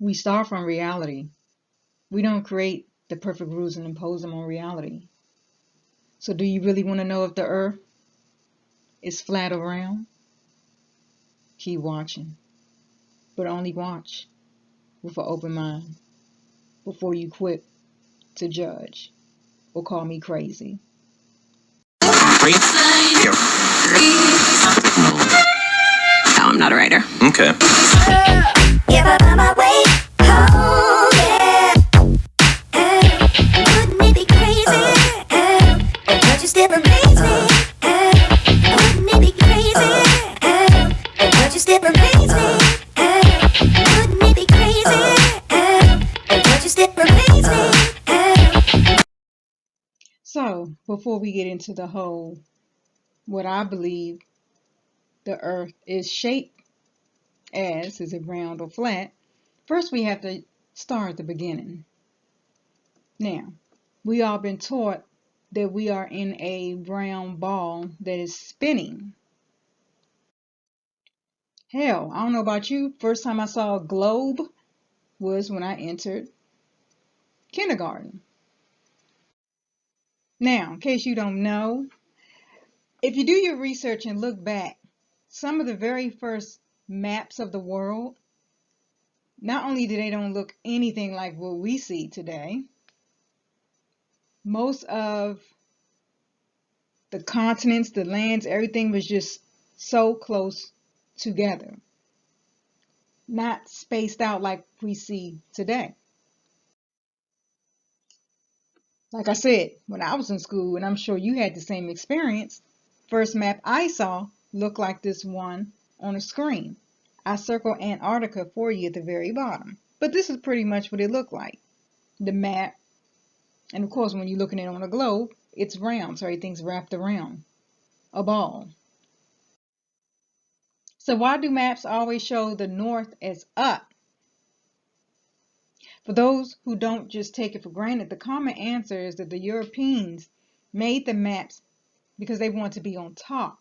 We start from reality. We don't create the perfect rules and impose them on reality. So do you really want to know if the earth is flat or round? Keep watching, but only watch with an open mind before you quit to judge or call me crazy. No, I'm not a writer. Okay. If I find my way home, yeah. Wouldn't it be crazy? Would you still amaze me? Wouldn't it be crazy? Would you still amaze me? Wouldn't it be crazy? Would you still amaze me? So before we get into the whole, what I believe the earth is shaped as, is it round or flat? First we have to start at the beginning. Now, we all been taught that we are in a round ball that is spinning. Hell, I don't know about you, first time I saw a globe was when I entered kindergarten. Now, in case you don't know, if you do your research and look back, some of the very first maps of the world, not only do they don't look anything like what we see today, most of the continents, the lands, everything was just so close together, not spaced out like we see today. Like I said, when I was in school, and I'm sure you had the same experience, first map I saw looked like this one on a screen. I circled Antarctica for you at the very bottom. But this is pretty much what it looked like. The map, and of course when you're looking at it on a globe, it's round, so everything's wrapped around a ball. So why do maps always show the north as up? For those who don't just take it for granted, the common answer is that the Europeans made the maps because they want to be on top.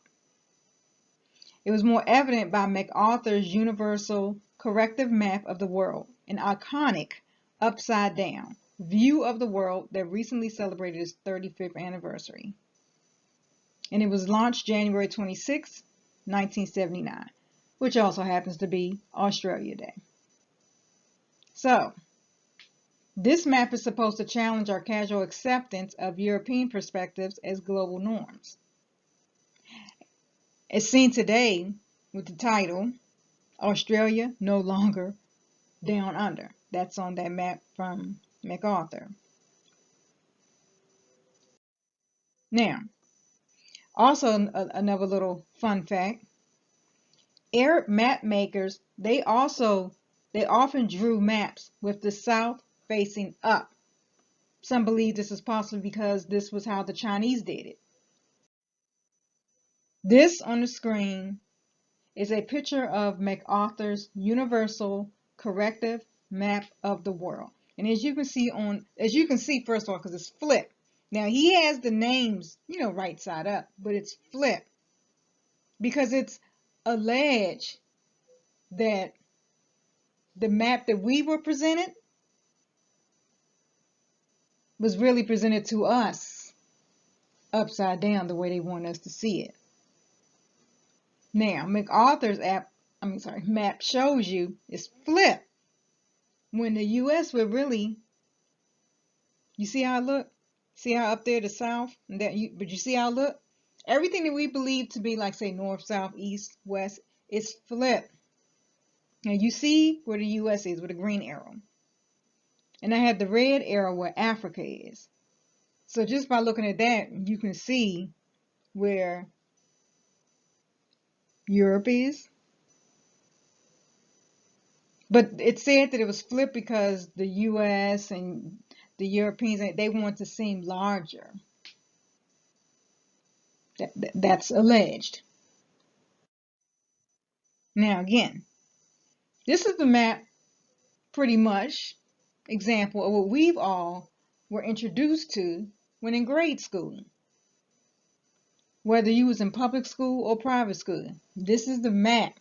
It was more evident by MacArthur's Universal Corrective Map of the World, an iconic upside-down view of the world that recently celebrated its 35th anniversary. And it was launched January 26, 1979, which also happens to be Australia Day. So, this map is supposed to challenge our casual acceptance of European perspectives as global norms. As seen today with the title, Australia no longer down under. That's on that map from MacArthur. Now, also another little fun fact, Arab map makers, they often drew maps with the south facing up. Some believe this is possibly because this was how the Chinese did it. This on the screen is a picture of MacArthur's Universal Corrective Map of the World. And as you can see, first of all, because it's flipped. Now he has the names, right side up, but it's flipped because it's alleged that the map that we were presented was really presented to us upside down the way they want us to see it. Now, MacArthur's map shows you it's flipped when the U.S. would really, you see how it look? See how up there the south? But you see how it look? Everything that we believe to be like, say, north, south, east, west, is flipped. Now you see where the U.S. is with a green arrow. And I have the red arrow where Africa is. So just by looking at that, you can see where Europe is. But it said that it was flipped because the U.S. and the Europeans, they want to seem larger. That's alleged. Now again, this is the map, pretty much, example of what we've all were introduced to when in grade school. Whether you was in public school or private school, this is the map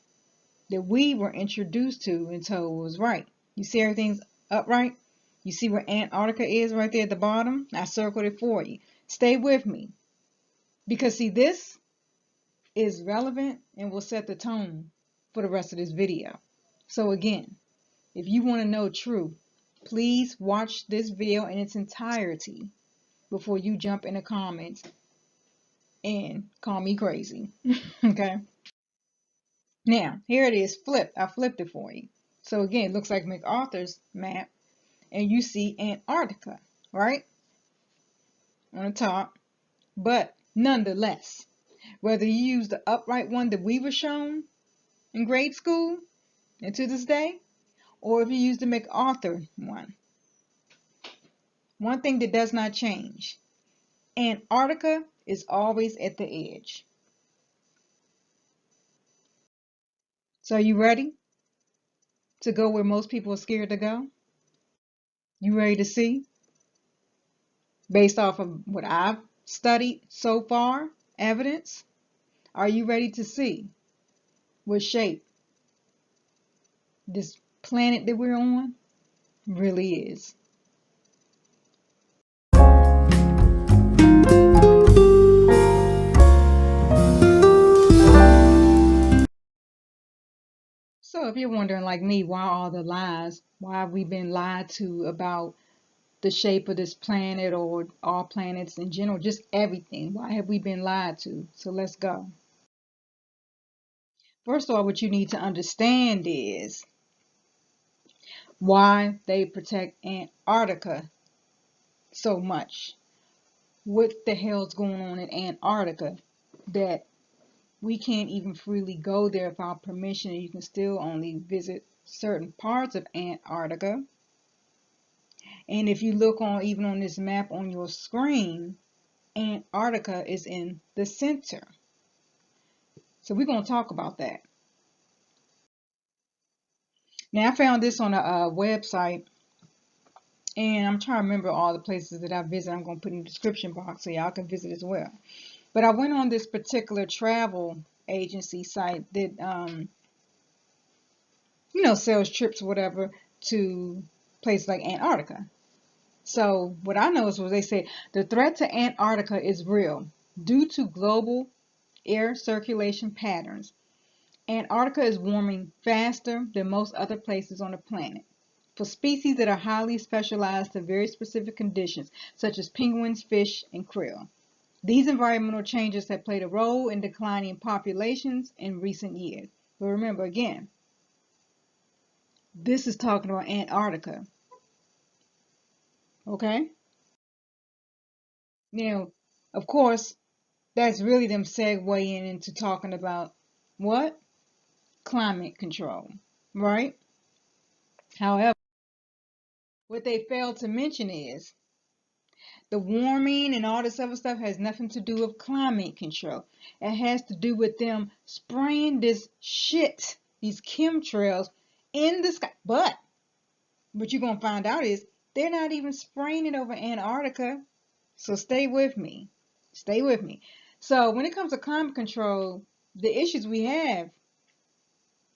that we were introduced to and told was right. You see everything's upright? You see where Antarctica is right there at the bottom? I circled it for you. Stay with me. Because see, this is relevant and will set the tone for the rest of this video. So again, if you want to know truth, please watch this video in its entirety before you jump in the comments and call me crazy. Okay? Now, here it is flipped. I flipped it for you. So again, it looks like MacArthur's map, and you see Antarctica, right? On the top. But nonetheless, whether you use the upright one that we were shown in grade school and to this day, or if you use the MacArthur one thing that does not change, Antarctica is always at the edge. So are you ready to go where most people are scared to go? You ready to see? Based off of what I've studied so far, evidence, are you ready to see what shape this planet that we're on really is? So if you're wondering like me, why all the lies? Why have we been lied to about the shape of this planet or all planets in general, just everything? Why have we been lied to? So let's go. First of all, what you need to understand is why they protect Antarctica so much. What the hell's going on in Antarctica that we can't even freely go there without permission, and you can still only visit certain parts of Antarctica? And if you look on even on this map on your screen, Antarctica is in the center. So we're going to talk about that. Now I found this on a website, and I'm trying to remember all the places that I visit. I'm going to put in the description box so y'all can visit as well. But I went on this particular travel agency site that sells trips or whatever to places like Antarctica. So what I noticed was they said the threat to Antarctica is real due to global air circulation patterns. Antarctica is warming faster than most other places on the planet. For species that are highly specialized to very specific conditions, such as penguins, fish, and krill. These environmental changes have played a role in declining populations in recent years. But remember again, this is talking about Antarctica. Okay? Now, of course, that's really them segueing into talking about what? Climate control, right? However, what they fail to mention is the warming and all this other stuff has nothing to do with climate control. It has to do with them spraying this shit, these chemtrails in the sky. But what you're going to find out is they're not even spraying it over Antarctica. So stay with me. Stay with me. So when it comes to climate control, the issues we have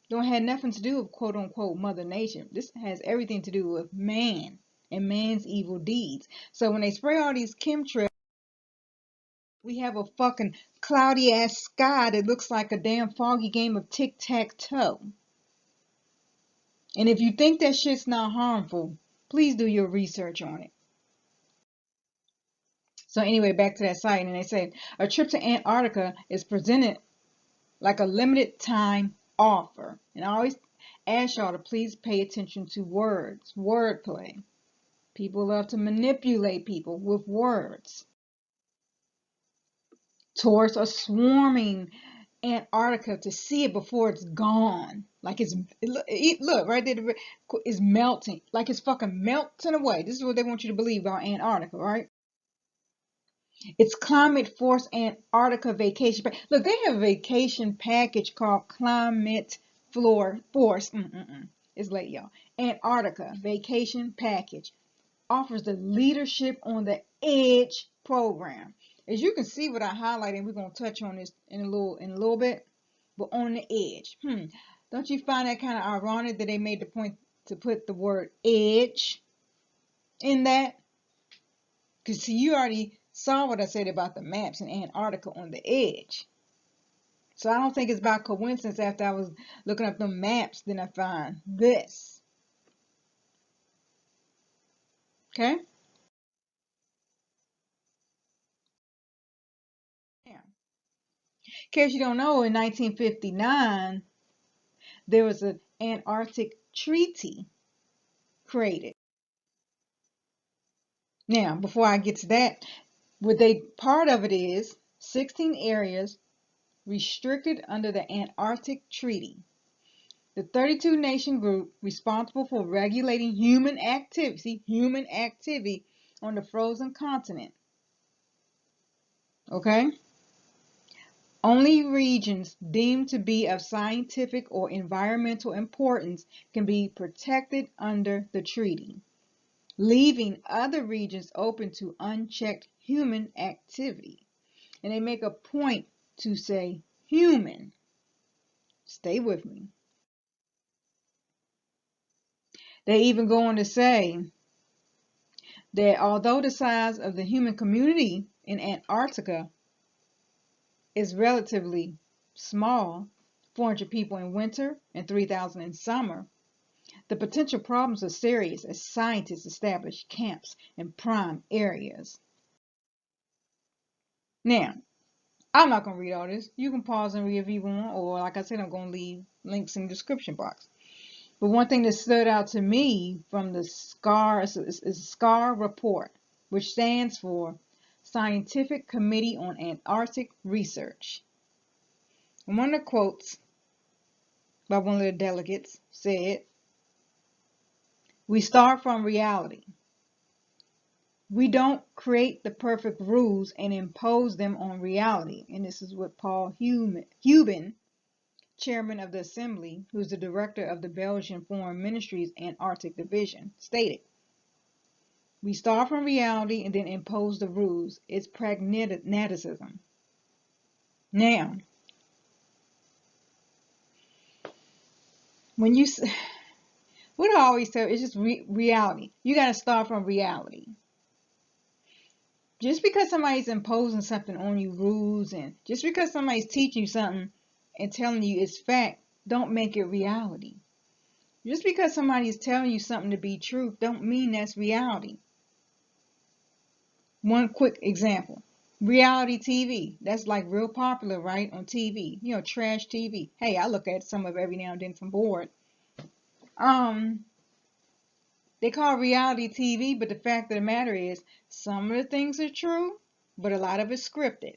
don't have nothing to do with quote unquote Mother Nature. This has everything to do with man and man's evil deeds. So when they spray all these chemtrails, we have a fucking cloudy ass sky that looks like a damn foggy game of tic-tac-toe. And if you think that shit's not harmful, please do your research on it. So anyway, back to that site, and they say a trip to Antarctica is presented like a limited time offer. And I always ask y'all to please pay attention to words, wordplay. People love to manipulate people with words. Tourists are swarming Antarctica to see it before it's gone. Like look right there, it's melting. Like it's fucking melting away. This is what they want you to believe about Antarctica, right? It's Climate Force Antarctica Vacation. Look, they have a vacation package called Climate Force. It's late, y'all. Antarctica Vacation Package offers the Leadership on the Edge program. As you can see what I highlighted, we're going to touch on this in a little bit, but on the edge. Don't you find that kind of ironic that they made the point to put the word edge in that. Because see, you already saw what I said about the maps in Antarctica on the edge. So I don't think it's by coincidence after I was looking up the maps, then I find this. Okay? Now, in case you don't know, in 1959, there was an Antarctic Treaty created. Now, before I get to that, part of it is 16 areas restricted under the Antarctic Treaty. The 32 nation group responsible for regulating human activity on the frozen continent. Okay? Only regions deemed to be of scientific or environmental importance can be protected under the treaty, leaving other regions open to unchecked human activity. And they make a point to say human. Stay with me. They even go on to say that although the size of the human community in Antarctica is relatively small, 400 people in winter and 3,000 in summer, the potential problems are serious as scientists establish camps in prime areas. Now, I'm not going to read all this. You can pause and read if you want, or like I said, I'm going to leave links in the description box. But one thing that stood out to me from the SCAR is SCAR report, which stands for Scientific Committee on Antarctic Research. And one of the quotes by one of the delegates said, "We start from reality. We don't create the perfect rules and impose them on reality." And this is what Paul Heuben, chairman of the Assembly, who's the director of the Belgian Foreign Ministry's Antarctic Division, stated. "We start from reality and then impose the rules. It's pragmatism." Now, when you, what I always tell, it's just reality. You got to start from reality. Just because somebody's imposing something on you, rules, and just because somebody's teaching you something and telling you it's fact, don't make it reality. Just because somebody is telling you something to be true, don't mean that's reality. One quick example. Reality TV. That's like real popular, right? On TV. You know, trash TV. Hey, I look at some of it every now and then if I'm bored. They call it reality TV, but the fact of the matter is, some of the things are true, but a lot of it's scripted.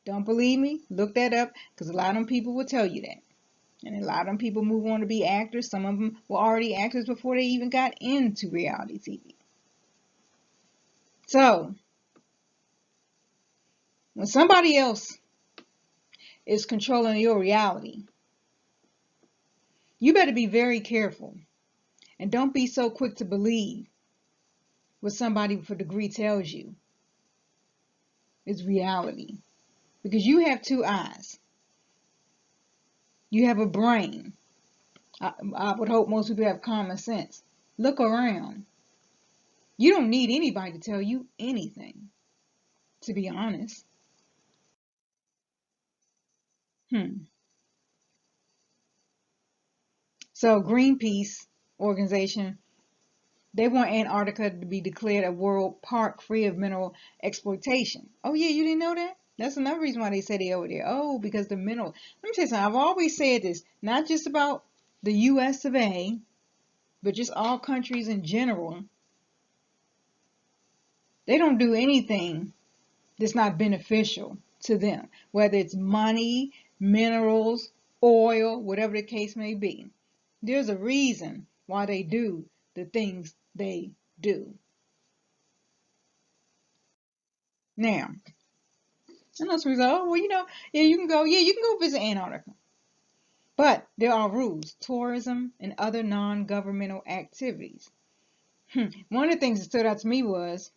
Don't believe me? Look that up, because a lot of them people will tell you that. And a lot of them people move on to be actors. Some of them were already actors before they even got into reality TV. So, when somebody else is controlling your reality, you better be very careful. And don't be so quick to believe what somebody with a degree tells you is reality. Because you have two eyes. You have a brain. I would hope most people have common sense. Look around. You don't need anybody to tell you anything, to be honest. So Greenpeace organization, they want Antarctica to be declared a world park free of mineral exploitation. Oh yeah, you didn't know that? That's another reason why they say they over there. Oh, because the mineral. Let me tell you something. I've always said this, not just about the U.S. of A., but just all countries in general. They don't do anything that's not beneficial to them, whether it's money, minerals, oil, whatever the case may be. There's a reason why they do the things they do. Now, I know some people say, oh, well, yeah, you can go visit Antarctica. But there are rules, tourism and other non-governmental activities. One of the things that stood out to me was,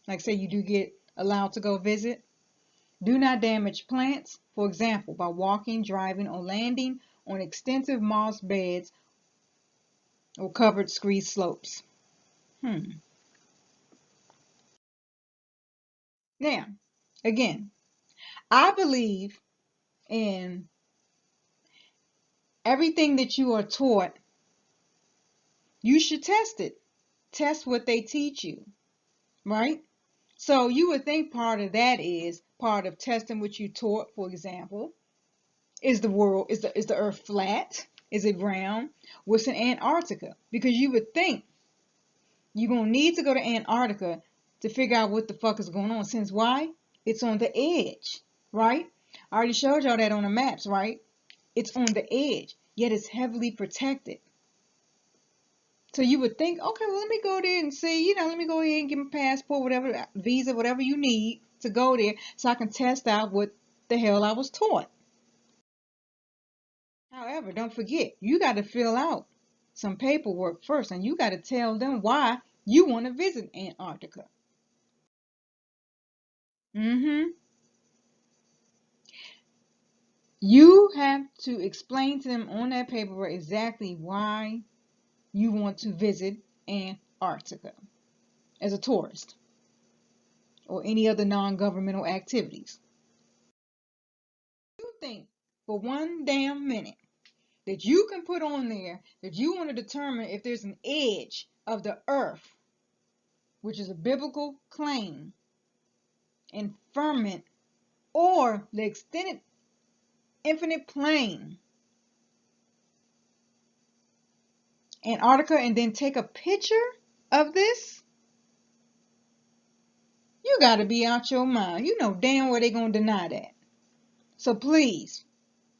like say you do get allowed to go visit, do not damage plants, for example, by walking, driving, or landing on extensive moss beds or covered ski slopes. Now, again, I believe in everything that you are taught, you should test it. Test what they teach you, right? So you would think part of that is part of testing what you taught. For example, is the earth flat? Is it round? What's in Antarctica? Because you would think you're gonna need to go to Antarctica to figure out what the fuck is going on. Since why? It's on the edge, right? I already showed y'all that on the maps, right? It's on the edge, yet it's heavily protected. So you would think, okay, well, let me go there and see, let me go ahead and get my passport, whatever, visa, whatever you need to go there so I can test out what the hell I was taught. However, don't forget, you got to fill out some paperwork first, and you got to tell them why you want to visit Antarctica. Mm-hmm. You have to explain to them on that paperwork exactly why you want to visit Antarctica as a tourist or any other non-governmental activities. You think for one damn minute that you can put on there that you want to determine if there's an edge of the earth, which is a biblical claim, and firmament, or the extended infinite plane, Antarctica, and then take a picture of this? You got to be out your mind. You know damn well they're going to deny that. So please,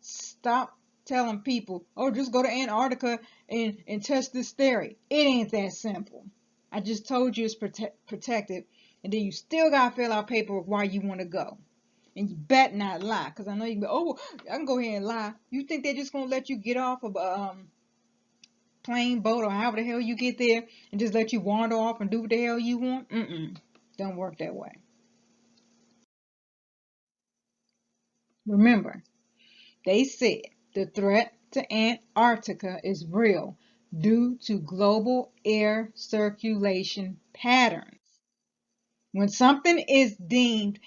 stop telling people, oh, just go to Antarctica and test this theory. It ain't that simple. I just told you it's protected, and then you still got to fill out paperwork why you want to go. And you bet not lie, because I know you can be, oh, I can go ahead and lie. You think they're just going to let you get off of a plane, boat, or however the hell you get there and just let you wander off and do what the hell you want? Don't work that way. Remember, they said the threat to Antarctica is real due to global air circulation patterns. When something is deemed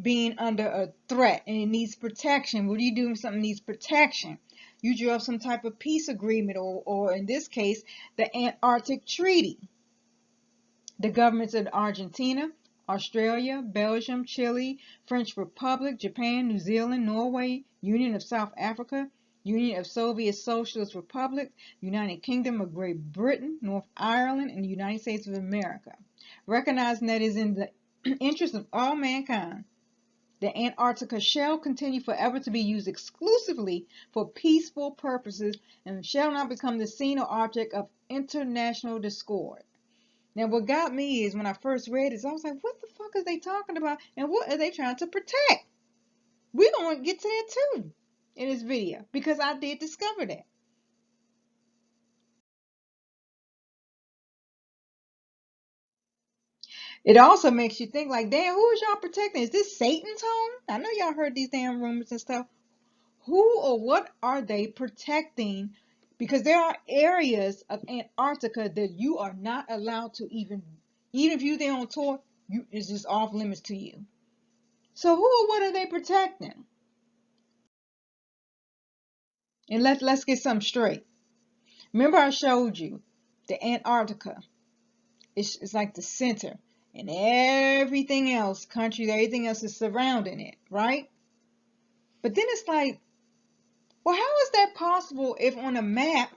being under a threat and it needs protection, what do you do when something needs protection? You draw up some type of peace agreement, or in this case, the Antarctic Treaty. The governments of Argentina, Australia, Belgium, Chile, French Republic, Japan, New Zealand, Norway, Union of South Africa, Union of Soviet Socialist Republics, United Kingdom of Great Britain, North Ireland, and the United States of America. Recognizing that it is in the interest of all mankind, the Antarctica shall continue forever to be used exclusively for peaceful purposes and shall not become the scene or object of international discord. Now, what got me is when I first read this, I was like, what the fuck is they talking about? And what are they trying to protect? We're going to get to that too in this video because I did discover that. It also makes you think like, damn, who is y'all protecting? Is this Satan's home? I know y'all heard these damn rumors and stuff. Who or what are they protecting? Because there are areas of Antarctica that you are not allowed to even if you're there on tour, it's just off limits to you. So who or what are they protecting? And let's get something straight. Remember I showed you the Antarctica. It's like the center. And everything else, countries, everything else is surrounding it, right? But then it's like, well, how is that possible if on a map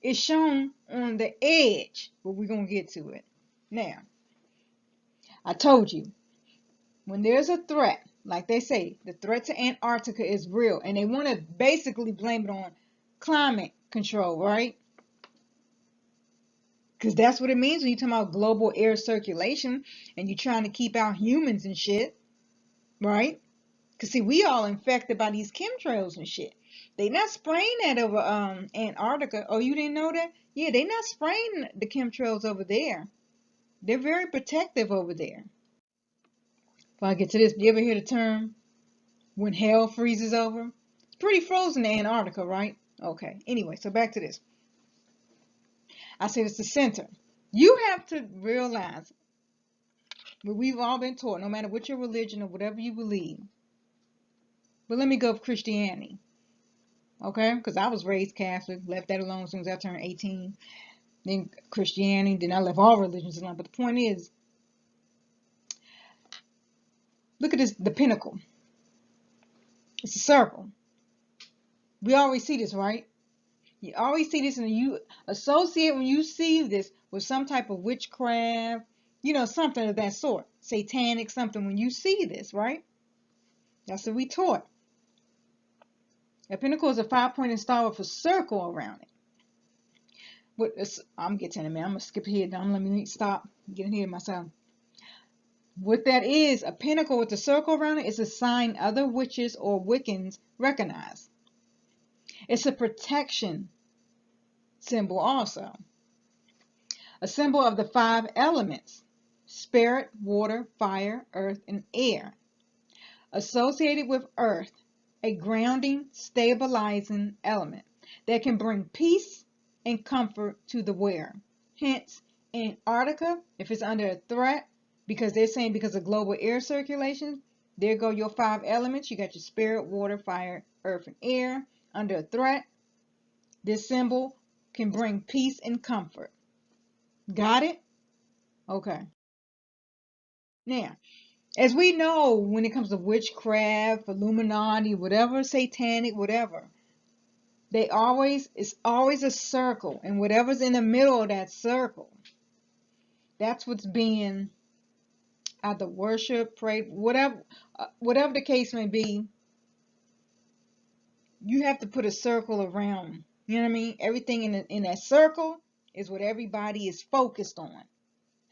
it's shown on the edge? But we're going to get to it. Now, I told you, when there's a threat, like they say, the threat to Antarctica is real. And they want to basically blame it on climate control, right? Because that's what it means when you're talking about global air circulation and you're trying to keep out humans and shit, right? Because see, we all infected by these chemtrails and shit. They not spraying that over Antarctica. Oh, you didn't know that? Yeah, they not spraying the chemtrails over there. They're very protective over there. If I get to this, you ever hear the term when hell freezes over? It's pretty frozen in Antarctica, right? Okay. Anyway, so back to this. I said it's the center. You have to realize what we've all been taught, no matter what your religion or whatever you believe. But let me go with Christianity, okay? Because I was raised Catholic, left that alone as soon as I turned 18. Then Christianity, then I left all religions alone. But the point is, look at this, the pinnacle. It's a circle. We always see this, right? You always see this, and you associate when you see this with some type of witchcraft, something of that sort, satanic something. When you see this, right? That's what we taught. A pinnacle is a 5-pointed star with a circle around it. I'm getting it, man. I'm gonna skip ahead. Let me stop getting ahead of myself. What that is, a pinnacle with a circle around it, is a sign other witches or Wiccans recognize. It's a protection symbol also. A symbol of the 5 elements: spirit, water, fire, earth, and air. Associated with earth, a grounding, stabilizing element that can bring peace and comfort to the wearer. Hence, Antarctica, if it's under a threat, because they're saying because of global air circulation, there go your 5 elements. You got your spirit, water, fire, earth, and air under a threat. This symbol can bring peace and comfort. Got it? Okay. Now, as we know, when it comes to witchcraft, Illuminati, whatever, satanic, whatever, it's always a circle, and whatever's in the middle of that circle, that's what's being either worship, prayed, whatever the case may be. You have to put a circle around. You know what I mean? Everything in that circle is what everybody is focused on.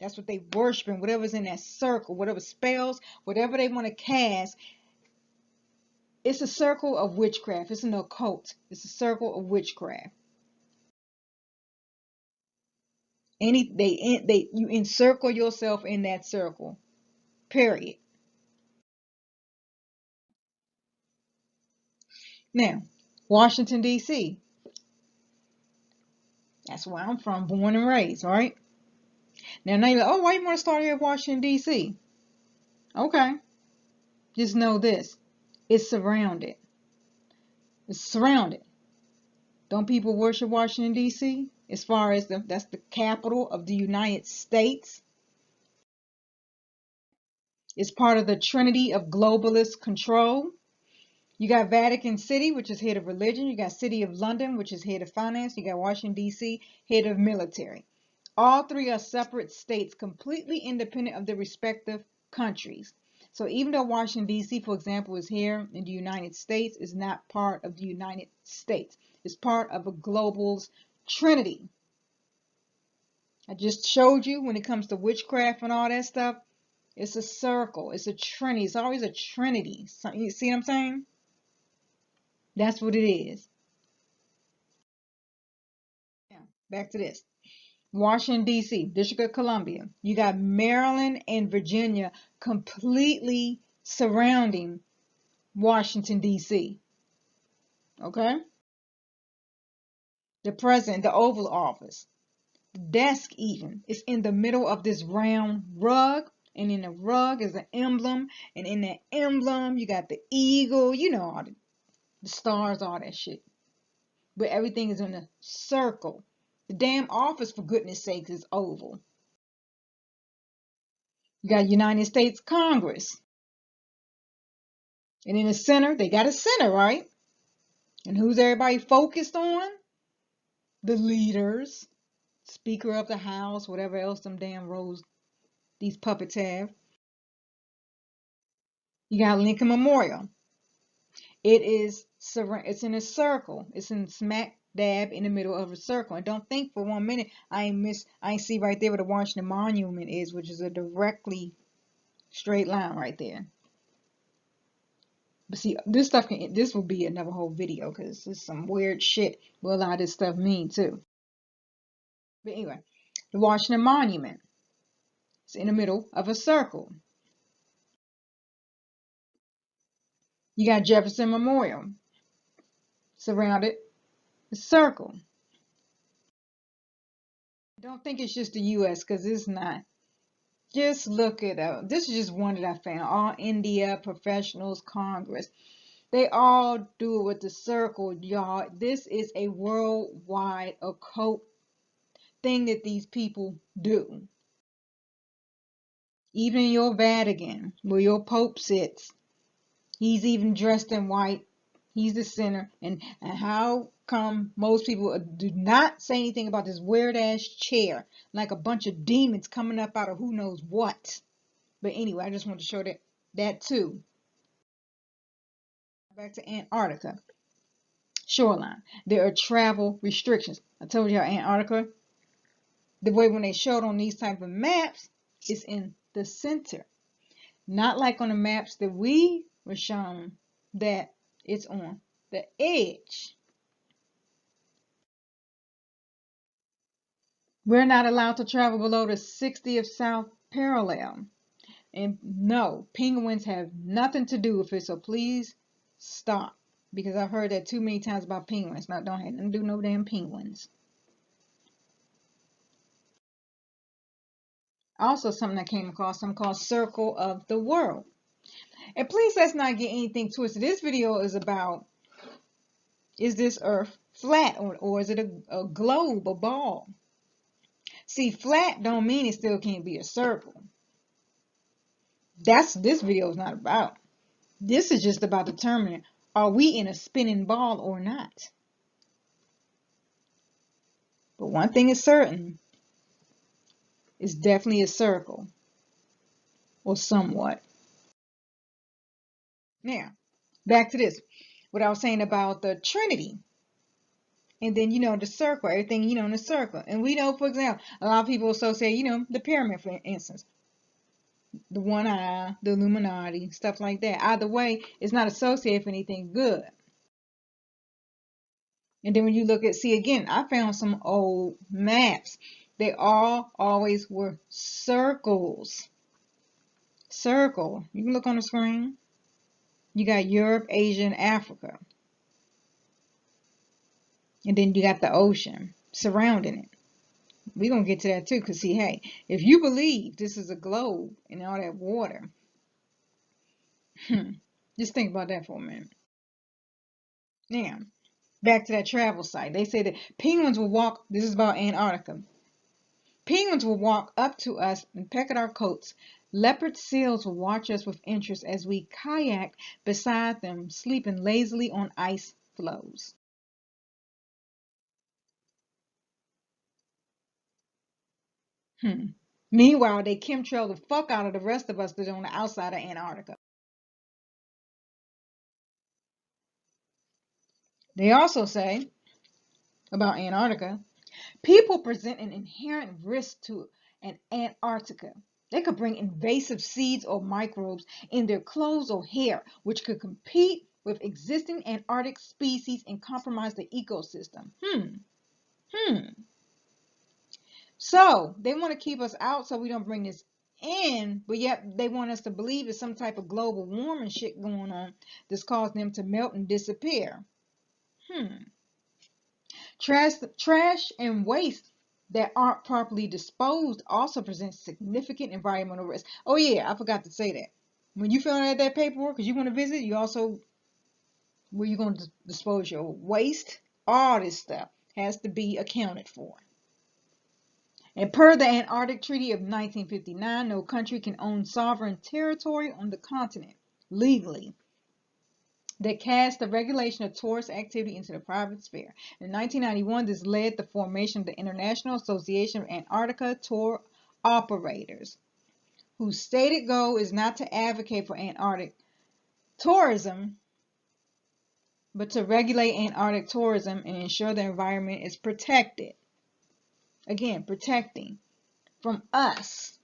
That's what they worshiping. Whatever's in that circle, whatever spells, whatever they want to cast. It's a circle of witchcraft. It's an occult. It's a circle of witchcraft. You encircle yourself in that circle. Period. Now, Washington, D.C. That's where I'm from, born and raised, right? Now you're like, oh, why you want to start here at Washington, D.C.? Okay. Just know this. It's surrounded. It's surrounded. Don't people worship Washington, D.C.? As far as that's the capital of the United States. It's part of the trinity of globalist control. You got Vatican City, which is head of religion. You got City of London, which is head of finance. You got Washington, D.C., head of military. All 3 are separate states, completely independent of their respective countries. So even though Washington, D.C., for example, is here in the United States, is not part of the United States. It's part of a global trinity. I just showed you when it comes to witchcraft and all that stuff, it's a circle. It's a trinity. It's always a trinity. So, you see what I'm saying? That's what it is. Now, back to this. Washington, D.C., District of Columbia. You got Maryland and Virginia completely surrounding Washington, D.C. Okay? The president, the Oval Office, the desk even, is in the middle of this round rug. And in the rug is an emblem. And in that emblem, you got the eagle, all the stars, all that shit. But everything is in a circle. The damn office, for goodness sakes, is oval. You got United States Congress. And in the center, they got a center, right? And who's everybody focused on? The leaders, Speaker of the House, whatever else them damn roles these puppets have. You got Lincoln Memorial. It's in a circle. It's in smack dab in the middle of a circle. And don't think for 1 minute I ain't see right there where the Washington Monument is, which is a directly straight line right there. But see, this will be another whole video because it's some weird shit what a lot of this stuff mean too. But anyway, the Washington Monument is in the middle of a circle. You got Jefferson Memorial surrounded a circle. Don't think it's just the U.S. because it's not. Just look it up. This is just one that I found. All India Professionals Congress. They all do it with the circle, y'all. This is a worldwide occult thing that these people do. Even in your Vatican, where your Pope sits, he's even dressed in white. He's the center. And how come most people do not say anything about this weird ass chair, like a bunch of demons coming up out of who knows what? But anyway, I just want to show that too. Back to Antarctica shoreline. There are travel restrictions. I told you Antarctica, the way when they showed on these type of maps, is in the center. Not like on the maps that we were shown that it's on the edge. We're not allowed to travel below the 60th south parallel. And no, penguins have nothing to do with it, so please stop. Because I've heard that too many times about penguins. Now, don't have nothing to do no damn penguins. Also, something I came across, something called Circle of the World. And please let's not get anything twisted. This video is about, is this earth flat or is it a globe, a ball? See, flat don't mean it still can't be a circle. That's this video is not about. This is just about determining, are we in a spinning ball or not? But one thing is certain, it's definitely a circle or somewhat. Now, back to this. What I was saying about the Trinity. And then, the circle, everything, in the circle. And we know, for example, a lot of people associate, the pyramid, for instance, the one eye, the Illuminati, stuff like that. Either way, it's not associated with anything good. And then when you look at, see again, I found some old maps. They all always were circles. Circle. You can look on the screen. You got Europe, Asia, and Africa. And then you got the ocean surrounding it. We're going to get to that too, because see, hey, if you believe this is a globe and all that water, just think about that for a minute. Now, back to that travel site. They say that penguins will walk, this is about Antarctica. Penguins will walk up to us and peck at our coats. Leopard seals will watch us with interest as we kayak beside them, sleeping lazily on ice floes. Meanwhile, they chemtrail the fuck out of the rest of us that are on the outside of Antarctica. They also say about Antarctica, people present an inherent risk to an Antarctica. They could bring invasive seeds or microbes in their clothes or hair, which could compete with existing Antarctic species and compromise the ecosystem. So they want to keep us out so we don't bring this in, but yet they want us to believe it's some type of global warming shit going on that's causing them to melt and disappear. Trash and waste that aren't properly disposed also presents significant environmental risk. Oh yeah, I forgot to say that. When you fill out that paperwork, because you want to visit, you also, where you're going to dispose your waste, all this stuff has to be accounted for. And per the Antarctic Treaty of 1959, no country can own sovereign territory on the continent legally. That cast the regulation of tourist activity into the private sphere. In 1991, this led to the formation of the International Association of Antarctica Tour Operators, whose stated goal is not to advocate for Antarctic tourism, but to regulate Antarctic tourism and ensure the environment is protected. Again, protecting from us.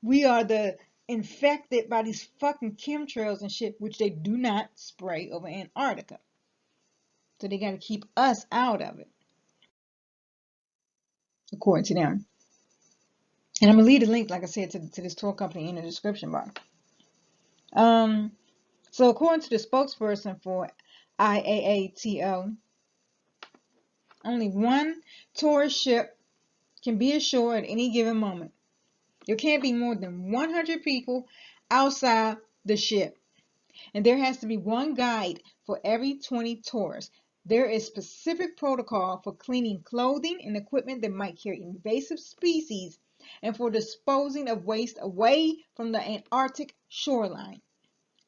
We are the infected by these fucking chemtrails and shit, which they do not spray over Antarctica. So they got to keep us out of it, according to them. And I'm going to leave a link, like I said, to this tour company in the description box. So according to the spokesperson for IAATO, only one tourist ship can be ashore at any given moment. There can't be more than 100 people outside the ship, and there has to be one guide for every 20 tourists. There is specific protocol for cleaning clothing and equipment that might carry invasive species and for disposing of waste away from the Antarctic shoreline.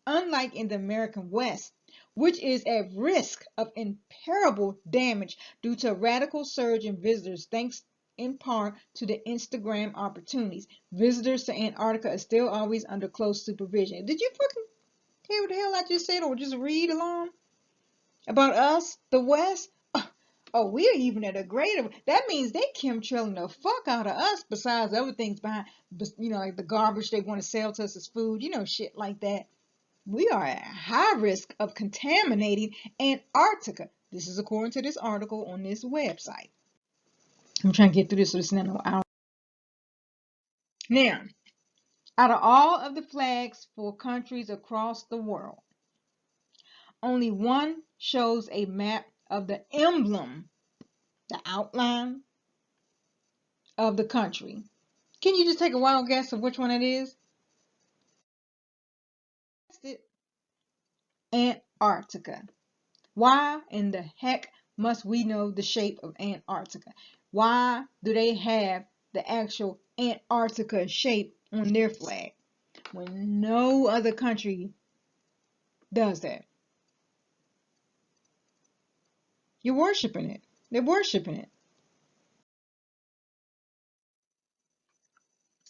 Unlike in the American West, which is at risk of irreparable damage due to a radical surge in visitors thanks in part to the Instagram opportunities, visitors to Antarctica are still always under close supervision. Did you fucking hear what the hell I just said, or just read along? About us, the West? Oh, we're even at a greater. That means they chemtrailing the fuck out of us. Besides other things behind, like the garbage they want to sell to us as food, shit like that. We are at high risk of contaminating Antarctica. This is according to this article on this website. I'm trying to get through this so this is not no hour. Now, out of all of the flags for countries across the world, only one shows a map of the emblem, the outline of the country. Can you just take a wild guess of which one it is? Antarctica. Why in the heck must we know the shape of Antarctica? Why do they have the actual Antarctica shape on their flag when no other country does that? You're worshiping it. They're worshiping it.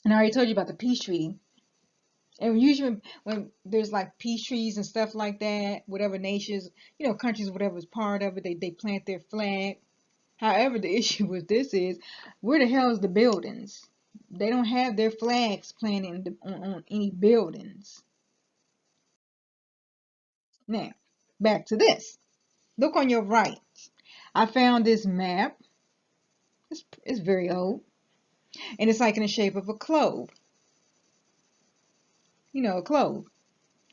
And I already told you about the peace treaty. And usually when there's like peace treaties and stuff like that, whatever nations, countries, whatever is part of it, they plant their flag. However, the issue with this is, where the hell is the buildings? They don't have their flags planted on any buildings. Now, back to this. Look on your right. I found this map. It's very old. And it's like in the shape of a clove. A clove.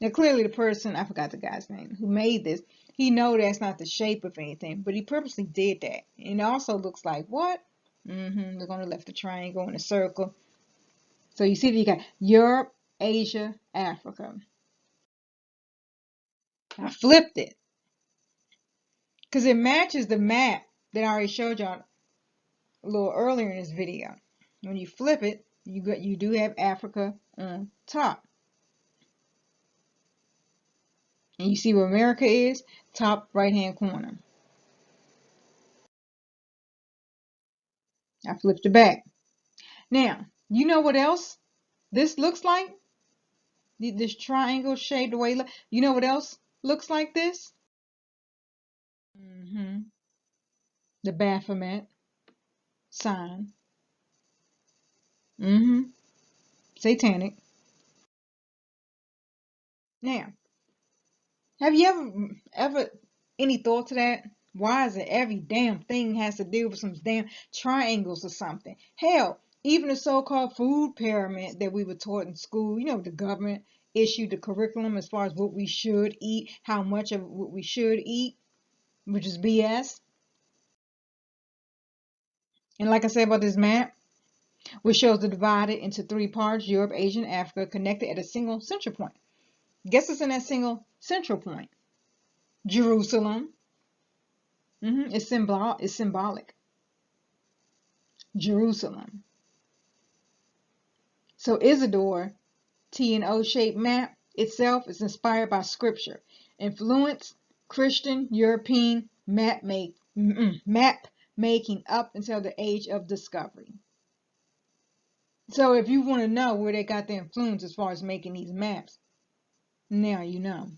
Now, clearly the person, I forgot the guy's name, who made this, he know that's not the shape of anything, but he purposely did that. And it also looks like what? Look on the left, a triangle and a circle. So you see that you got Europe, Asia, Africa. I flipped it because it matches the map that I already showed y'all a little earlier in this video. When you flip it, you do have Africa on top. And you see where America is, top right hand corner. I flipped it back. Now, you know what else this looks like? This triangle shaped way. You know what else looks like this? The Baphomet sign. Satanic. Now, have you ever any thought to that? Why is it every damn thing has to deal with some damn triangles or something? Hell, even the so-called food pyramid that we were taught in school, the government issued the curriculum as far as what we should eat, how much of what we should eat, which is BS. And like I said about this map, which shows it divided into 3 parts, Europe, Asia, and Africa, connected at a single central point. Guess what's in that single central point? Jerusalem. It's symbolic. Jerusalem. So Isidore T and O-shaped map itself is inspired by scripture, influenced Christian European map making up until the age of discovery. So if you want to know where they got their influence as far as making these maps, now you know.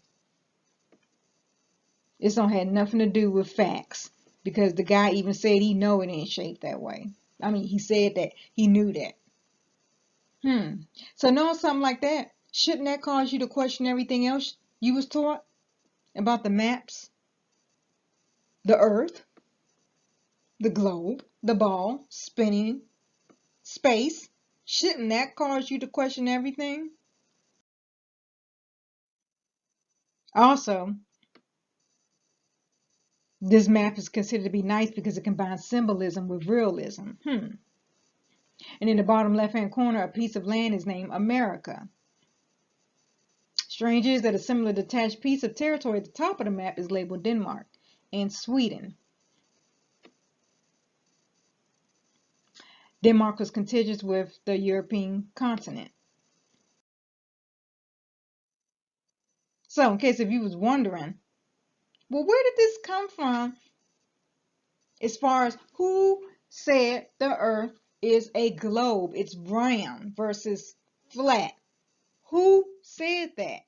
This don't have nothing to do with facts, because the guy even said he know it ain't shaped that way. I mean, he said that he knew that. So knowing something like that, shouldn't that cause you to question everything else you was taught about the maps, the earth, the globe, the ball, spinning, space? Shouldn't that cause you to question everything? Also, this map is considered to be nice because it combines symbolism with realism. And in the bottom left-hand corner, a piece of land is named America. Strange is that a similar detached piece of territory at the top of the map is labeled Denmark and Sweden. Denmark was contiguous with the European continent. So, in case if you was wondering, well, where did this come from as far as who said the Earth is a globe, it's round versus flat? Who said that?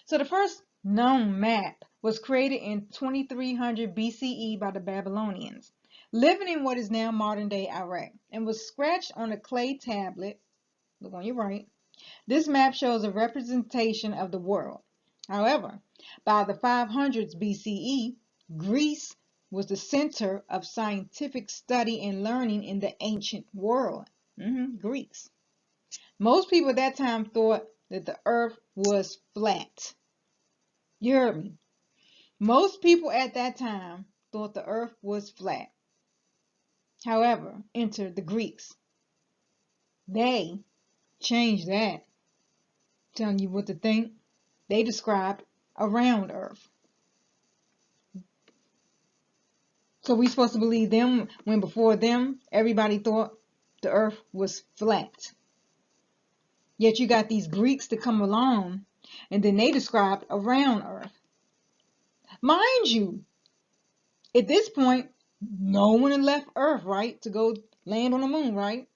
So the first known map was created in 2300 BCE by the Babylonians, living in what is now modern-day Iraq, and was scratched on a clay tablet. Look on your right. This map shows a representation of the world. However, by the 500s BCE, Greece was the center of scientific study and learning in the ancient world. Greeks. Most people at that time thought that the earth was flat. You heard me. Most people at that time thought the earth was flat. However, enter the Greeks. They changed that, telling you what to think. They described a round earth. So we supposed to believe them when before them everybody thought the earth was flat. Yet you got these Greeks to come along and then they described a round earth. Mind you, at this point, no one had left Earth, right, to go land on the moon, right?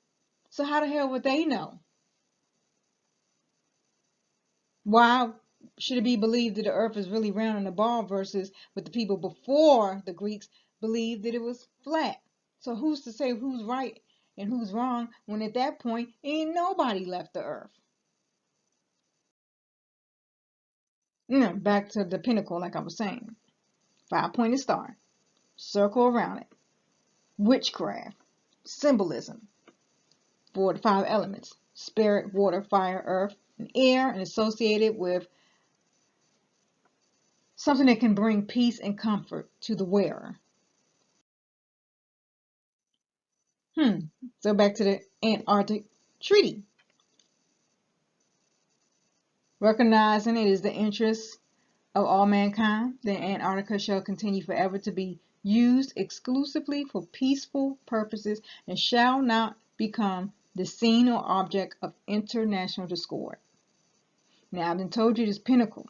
So how the hell would they know? Why should it be believed that the earth is really round and a ball versus what the people before the Greeks believed that it was flat? So who's to say who's right and who's wrong when at that point ain't nobody left the earth? Back to the pinnacle, like I was saying. 5-pointed star, circle around it, witchcraft, symbolism for the 5 elements: spirit, water, fire, earth, and air, and associated with something that can bring peace and comfort to the wearer. So back to the Antarctic Treaty. Recognizing it is the interest of all mankind, that Antarctica shall continue forever to be used exclusively for peaceful purposes and shall not become the scene or object of international discord. Now, I've been told you this pinnacle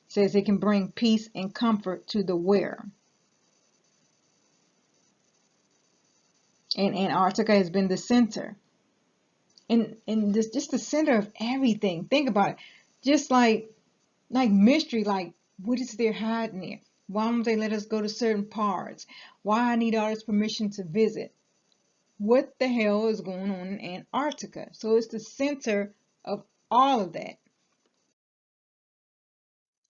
says it can bring peace and comfort to the wearer. And Antarctica has been the center. And this just the center of everything. Think about it. Just like mystery, like what is there hiding there? Why won't they let us go to certain parts? Why I need all this permission to visit? What the hell is going on in Antarctica? So it's the center of all of that.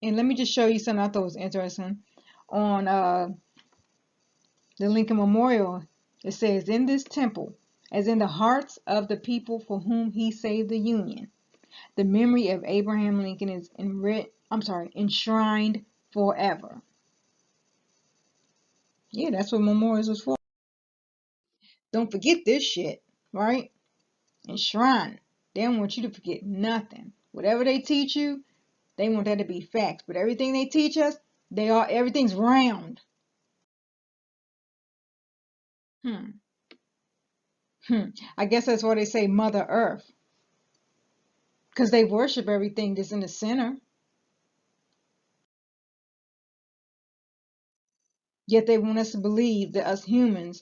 And let me just show you something I thought was interesting. On the Lincoln Memorial, it says, in this temple, as in the hearts of the people for whom he saved the Union, the memory of Abraham Lincoln is enshrined forever. Yeah, that's what memorials was for. Don't forget this shit, right? Enshrine. They don't want you to forget nothing. Whatever they teach you, they want that to be facts. But everything they teach us, everything's round. I guess that's why they say Mother Earth. Because they worship everything that's in the center. Yet they want us to believe that us humans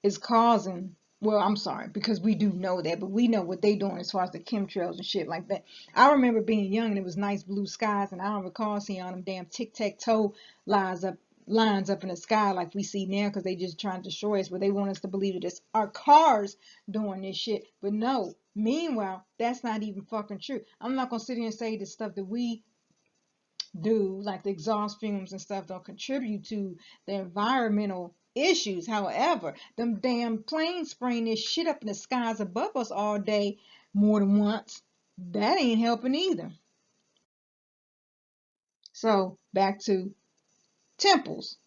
is causing, well, I'm sorry, because we do know that, but we know what they doing as far as the chemtrails and shit like that. I remember being young and it was nice blue skies, and I don't recall seeing all them damn tic-tac-toe lines up in the sky like we see now, because they just trying to destroy us, but they want us to believe that it's our cars doing this shit. But no, meanwhile, that's not even fucking true. I'm not gonna sit here and say the stuff that we do, like the exhaust fumes and stuff, don't contribute to the environmental issues. However, them damn planes spraying this shit up in the skies above us all day more than once, that ain't helping either. So back to temples,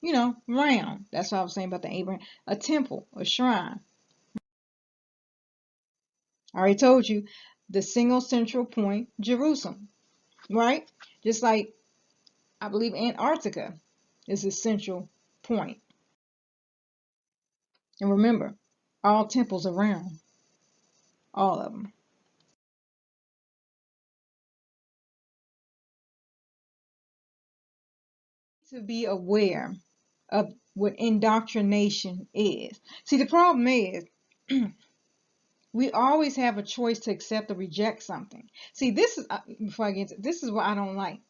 round. That's what I was saying about the Abraham, a temple, a shrine. I already told you the single central point, Jerusalem, right? Just like I believe Antarctica is a central point. And remember, all temples around, all of them. To be aware of what indoctrination is. See, the problem is we always have a choice to accept or reject something. See, this is, before I get to, this is what I don't like.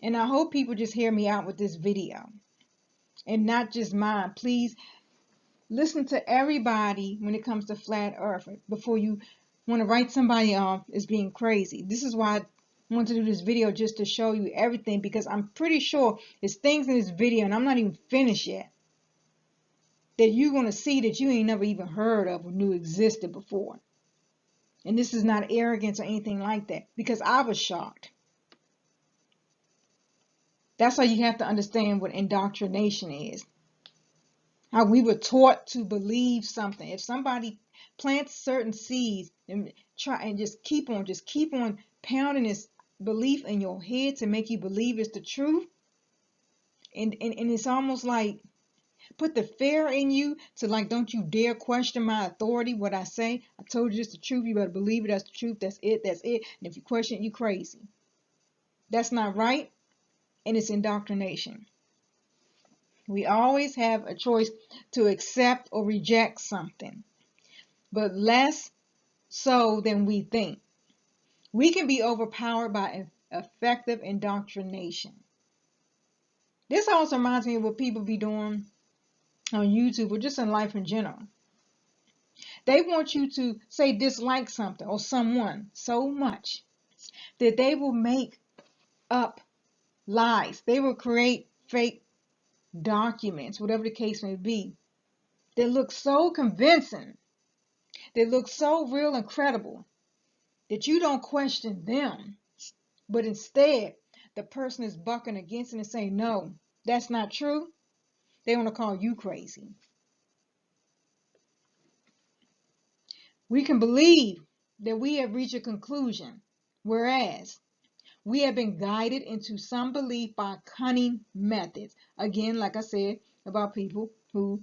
And I hope people just hear me out with this video and not just mine. Please listen to everybody when it comes to flat earth before you want to write somebody off as being crazy. This is why I want to do this video, just to show you everything, because I'm pretty sure there's things in this video, and I'm not even finished yet, that you're going to see that you ain't never even heard of or knew existed before. And this is not arrogance or anything like that, because I was shocked. That's why you have to understand what indoctrination is. How we were taught to believe something. If somebody plants certain seeds and try and just keep on pounding this belief in your head to make you believe it's the truth, and it's almost like put the fear in you to, like, don't you dare question my authority, what I say. I told you it's the truth, you better believe it, that's the truth, that's it. And if you question it, you crazy. That's not right, and it's indoctrination. We always have a choice to accept or reject something, but less so than we think. We can be overpowered by effective indoctrination. This also reminds me of what people be doing on YouTube or just in life in general. They want you to say dislike something or someone so much that they will make up lies. They will create fake documents, whatever the case may be. They look so convincing. They look so real and credible that you don't question them. But instead, the person is bucking against it and saying, no, that's not true. They want to call you crazy. We can believe that we have reached a conclusion, whereas we have been guided into some belief by cunning methods. Again, like I said, about people who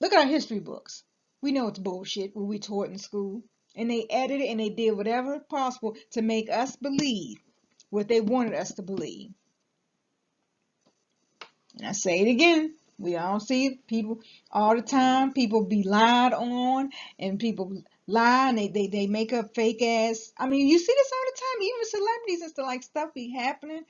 look at our history books. We know it's bullshit what we taught in school. And they edited and they did whatever possible to make us believe what they wanted us to believe. And I say it again. We all see people all the time. People be lied on, and people lie, and they make up fake ass. I mean, you see this all the time. Even celebrities and stuff, like, stuff be happening.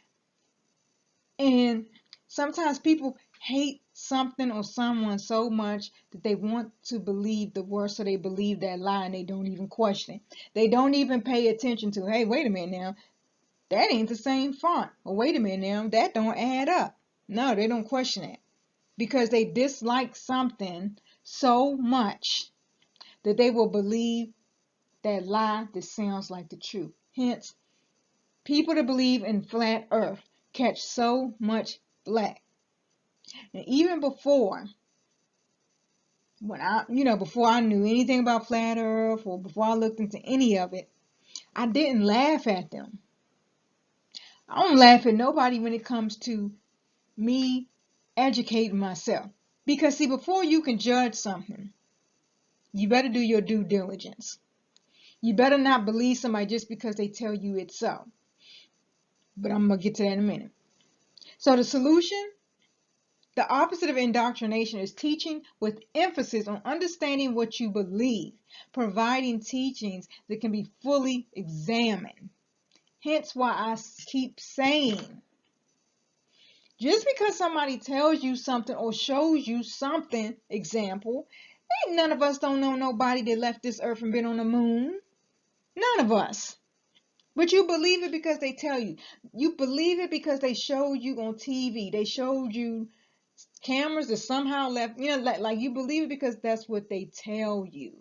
And sometimes people hate something or someone so much that they want to believe the worst, so they believe that lie and they don't even question it. They don't even pay attention to, hey, wait a minute now, that ain't the same font. Or wait a minute now, that don't add up. No, they don't question it. Because they dislike something so much that they will believe that lie that sounds like the truth. Hence, people that believe in flat earth catch so much flack. And even before, before I knew anything about flat earth or before I looked into any of it, I didn't laugh at them. I don't laugh at nobody when it comes to me educating myself. Because see, before you can judge something, you better do your due diligence. You better not believe somebody just because they tell you it's so. But I'm going to get to that in a minute. So the solution, the opposite of indoctrination, is teaching with emphasis on understanding what you believe, providing teachings that can be fully examined. Hence why I keep saying, just because somebody tells you something or shows you something, example, ain't none of us don't know nobody that left this earth and been on the moon. None of us. But you believe it because they tell you. You believe it because they showed you on TV. They showed you cameras that somehow left, like you believe it because that's what they tell you.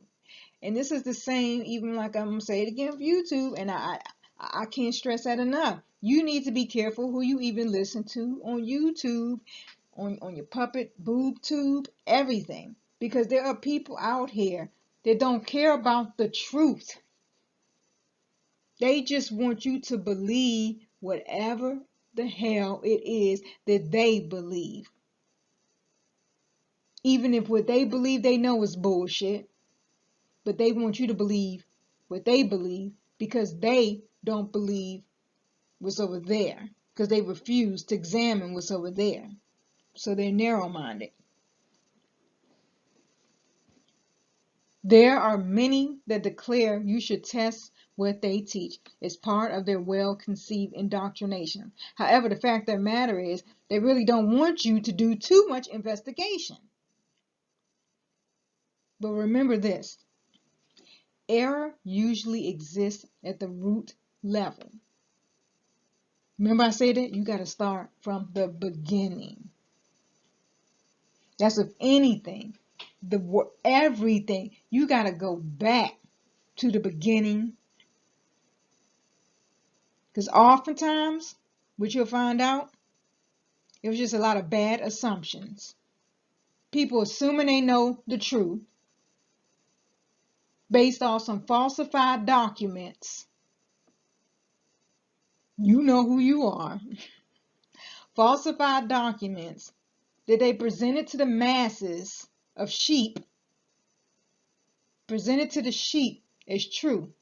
And this is the same, even like I'm going to say it again for YouTube, and I can't stress that enough. You need to be careful who you even listen to on YouTube, on your puppet, boob tube, everything. Because there are people out here that don't care about the truth. They just want you to believe whatever the hell it is that they believe. Even if what they believe they know is bullshit, but they want you to believe what they believe because they don't believe what's over there, because they refuse to examine what's over there. So they're narrow-minded. There are many that declare you should test what they teach. It's part of their well-conceived indoctrination. However, the fact of the matter is, they really don't want you to do too much investigation. But remember this, error usually exists at the root level. Remember I said that? You got to start from the beginning. That's with anything. Everything. You got to go back to the beginning. Because oftentimes, what you'll find out, it was just a lot of bad assumptions. People assuming they know the truth based off some falsified documents. You know who you are. Falsified documents that they presented to the masses of sheep, presented to the sheep as true.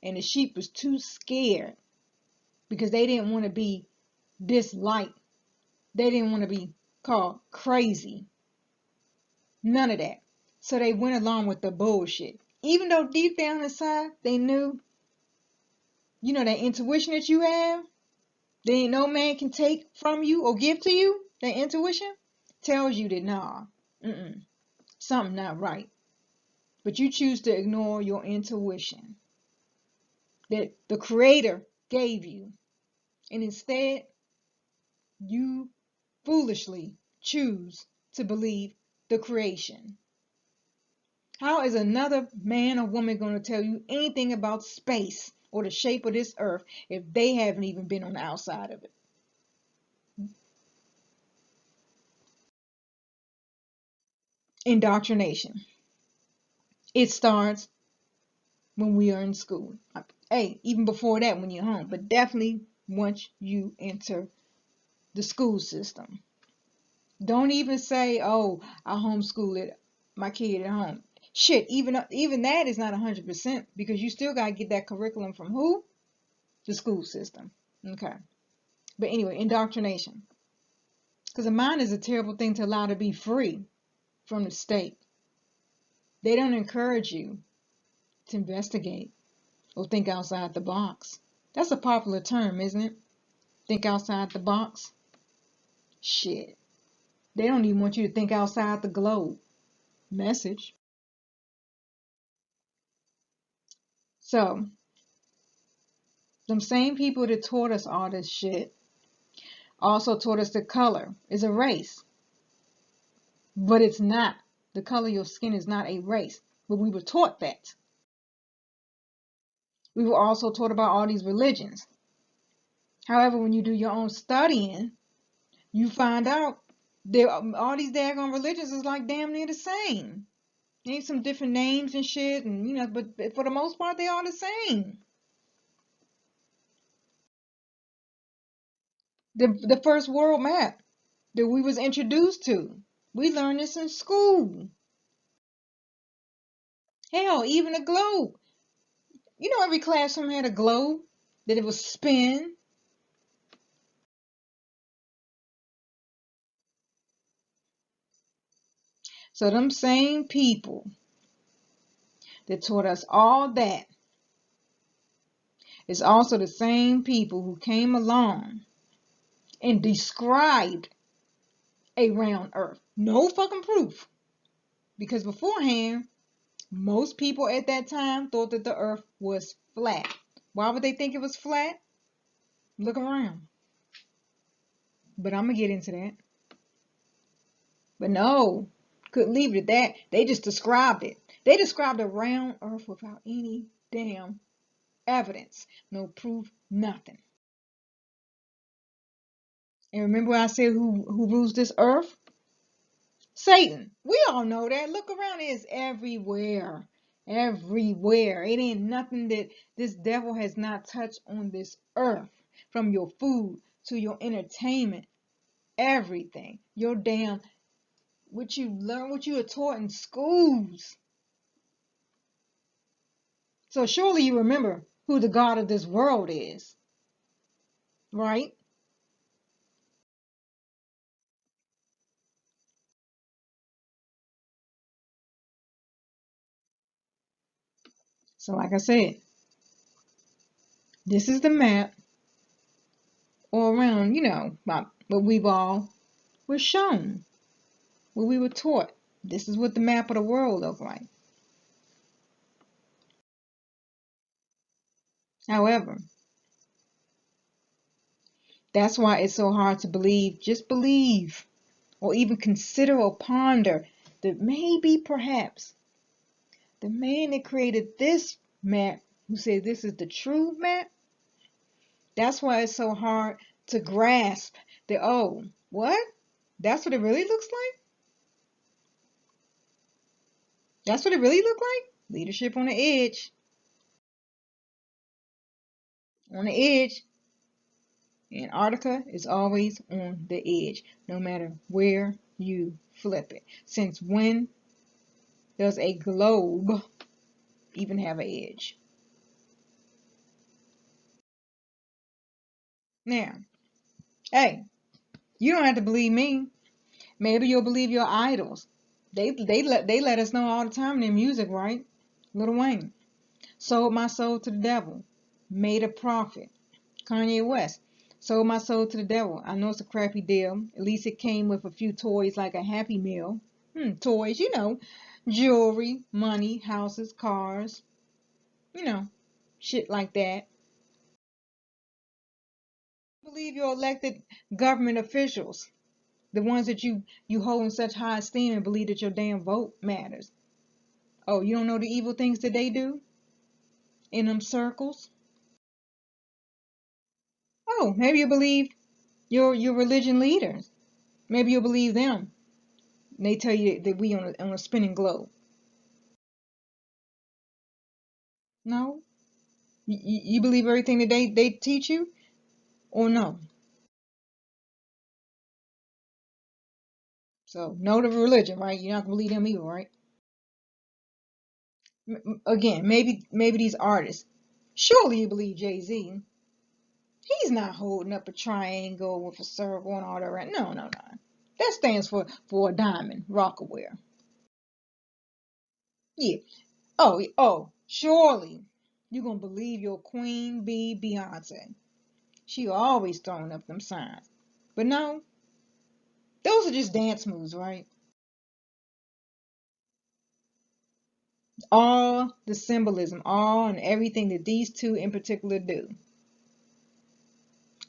And the sheep was too scared because they didn't want to be disliked. They didn't want to be called crazy. None of that. So they went along with the bullshit. Even though deep down inside they knew, you know, that intuition that you have, that ain't no man can take from you or give to you, that intuition tells you that nah, something not right. But you choose to ignore your intuition that the Creator gave you. And instead, you foolishly choose to believe the creation. How is another man or woman going to tell you anything about space or the shape of this earth if they haven't even been on the outside of it? Indoctrination. It starts when we are in school. Hey, even before that when you're home, but definitely once you enter the school system. Don't even say, oh, I homeschool my kid at home. Shit, even that is not 100% because you still got to get that curriculum from who? The school system. Okay. But anyway, indoctrination. Because the mind is a terrible thing to allow to be free from the state. They don't encourage you to investigate or think outside the box. That's a popular term, isn't it? Think outside the box. Shit. They don't even want you to think outside the globe. Message. So, them same people that taught us all this shit also taught us that color is a race. But it's not. The color of your skin is not a race. But we were taught that. We were also taught about all these religions. However, when you do your own studying, you find out that all these daggone religions is like damn near the same. They some different names and shit, and but for the most part, they are the same. The first world map that we was introduced to, we learned this in school. Hell, even a globe. Every classroom had a globe that it was spin. So them same people that taught us all that is also the same people who came along and described a round earth. No fucking proof. Because beforehand, most people at that time thought that the earth was flat. Why would they think it was flat? Look around. But I'm going to get into that. But no, couldn't leave it at that. They just described it. They described a round earth without any damn evidence. No proof, nothing. And remember I said who rules this earth? Satan. We all know that. Look around. It's everywhere. Everywhere. It ain't nothing that this devil has not touched on this earth. From your food to your entertainment. Everything. Your damn, what you learn, what you are taught in schools. So surely you remember who the God of this world is. Right? So like I said, this is the map all around, what we've all were shown, what we were taught. This is what the map of the world looks like. However, that's why it's so hard to believe, just believe, or even consider or ponder that maybe perhaps the man that created this map, who said this is the true map, that's why it's so hard to grasp that, oh, what? That's what it really looks like? That's what it really looked like? Leadership on the edge. On the edge. Antarctica is always on the edge, no matter where you flip it. Since when does a globe even have an edge? Now, hey, you don't have to believe me. Maybe you'll believe your idols. They let us know all the time in their music, right? Lil Wayne sold my soul to the devil, made a profit. Kanye West sold my soul to the devil. I know it's a crappy deal. At least it came with a few toys like a Happy Meal. Toys, jewelry, money, houses, cars, you know, shit like that. Believe your elected government officials, the ones that you hold in such high esteem and believe that your damn vote matters. Oh, you don't know the evil things that they do in them circles? Oh, maybe you believe your religion leaders. Maybe you believe them. And they tell you that we on a spinning globe. No, you believe everything that they teach you, or no? So no to religion, right? You're not gonna believe them either, right? Again, maybe these artists. Surely you believe Jay-Z. He's not holding up a triangle with a circle and all that. Right? No, no, no. That stands for a diamond, Rockaware. Yeah. Oh. Surely you're gonna believe your queen bee Beyonce. She always throwing up them signs. But no, those are just dance moves, right? All the symbolism, all and everything that these two in particular do.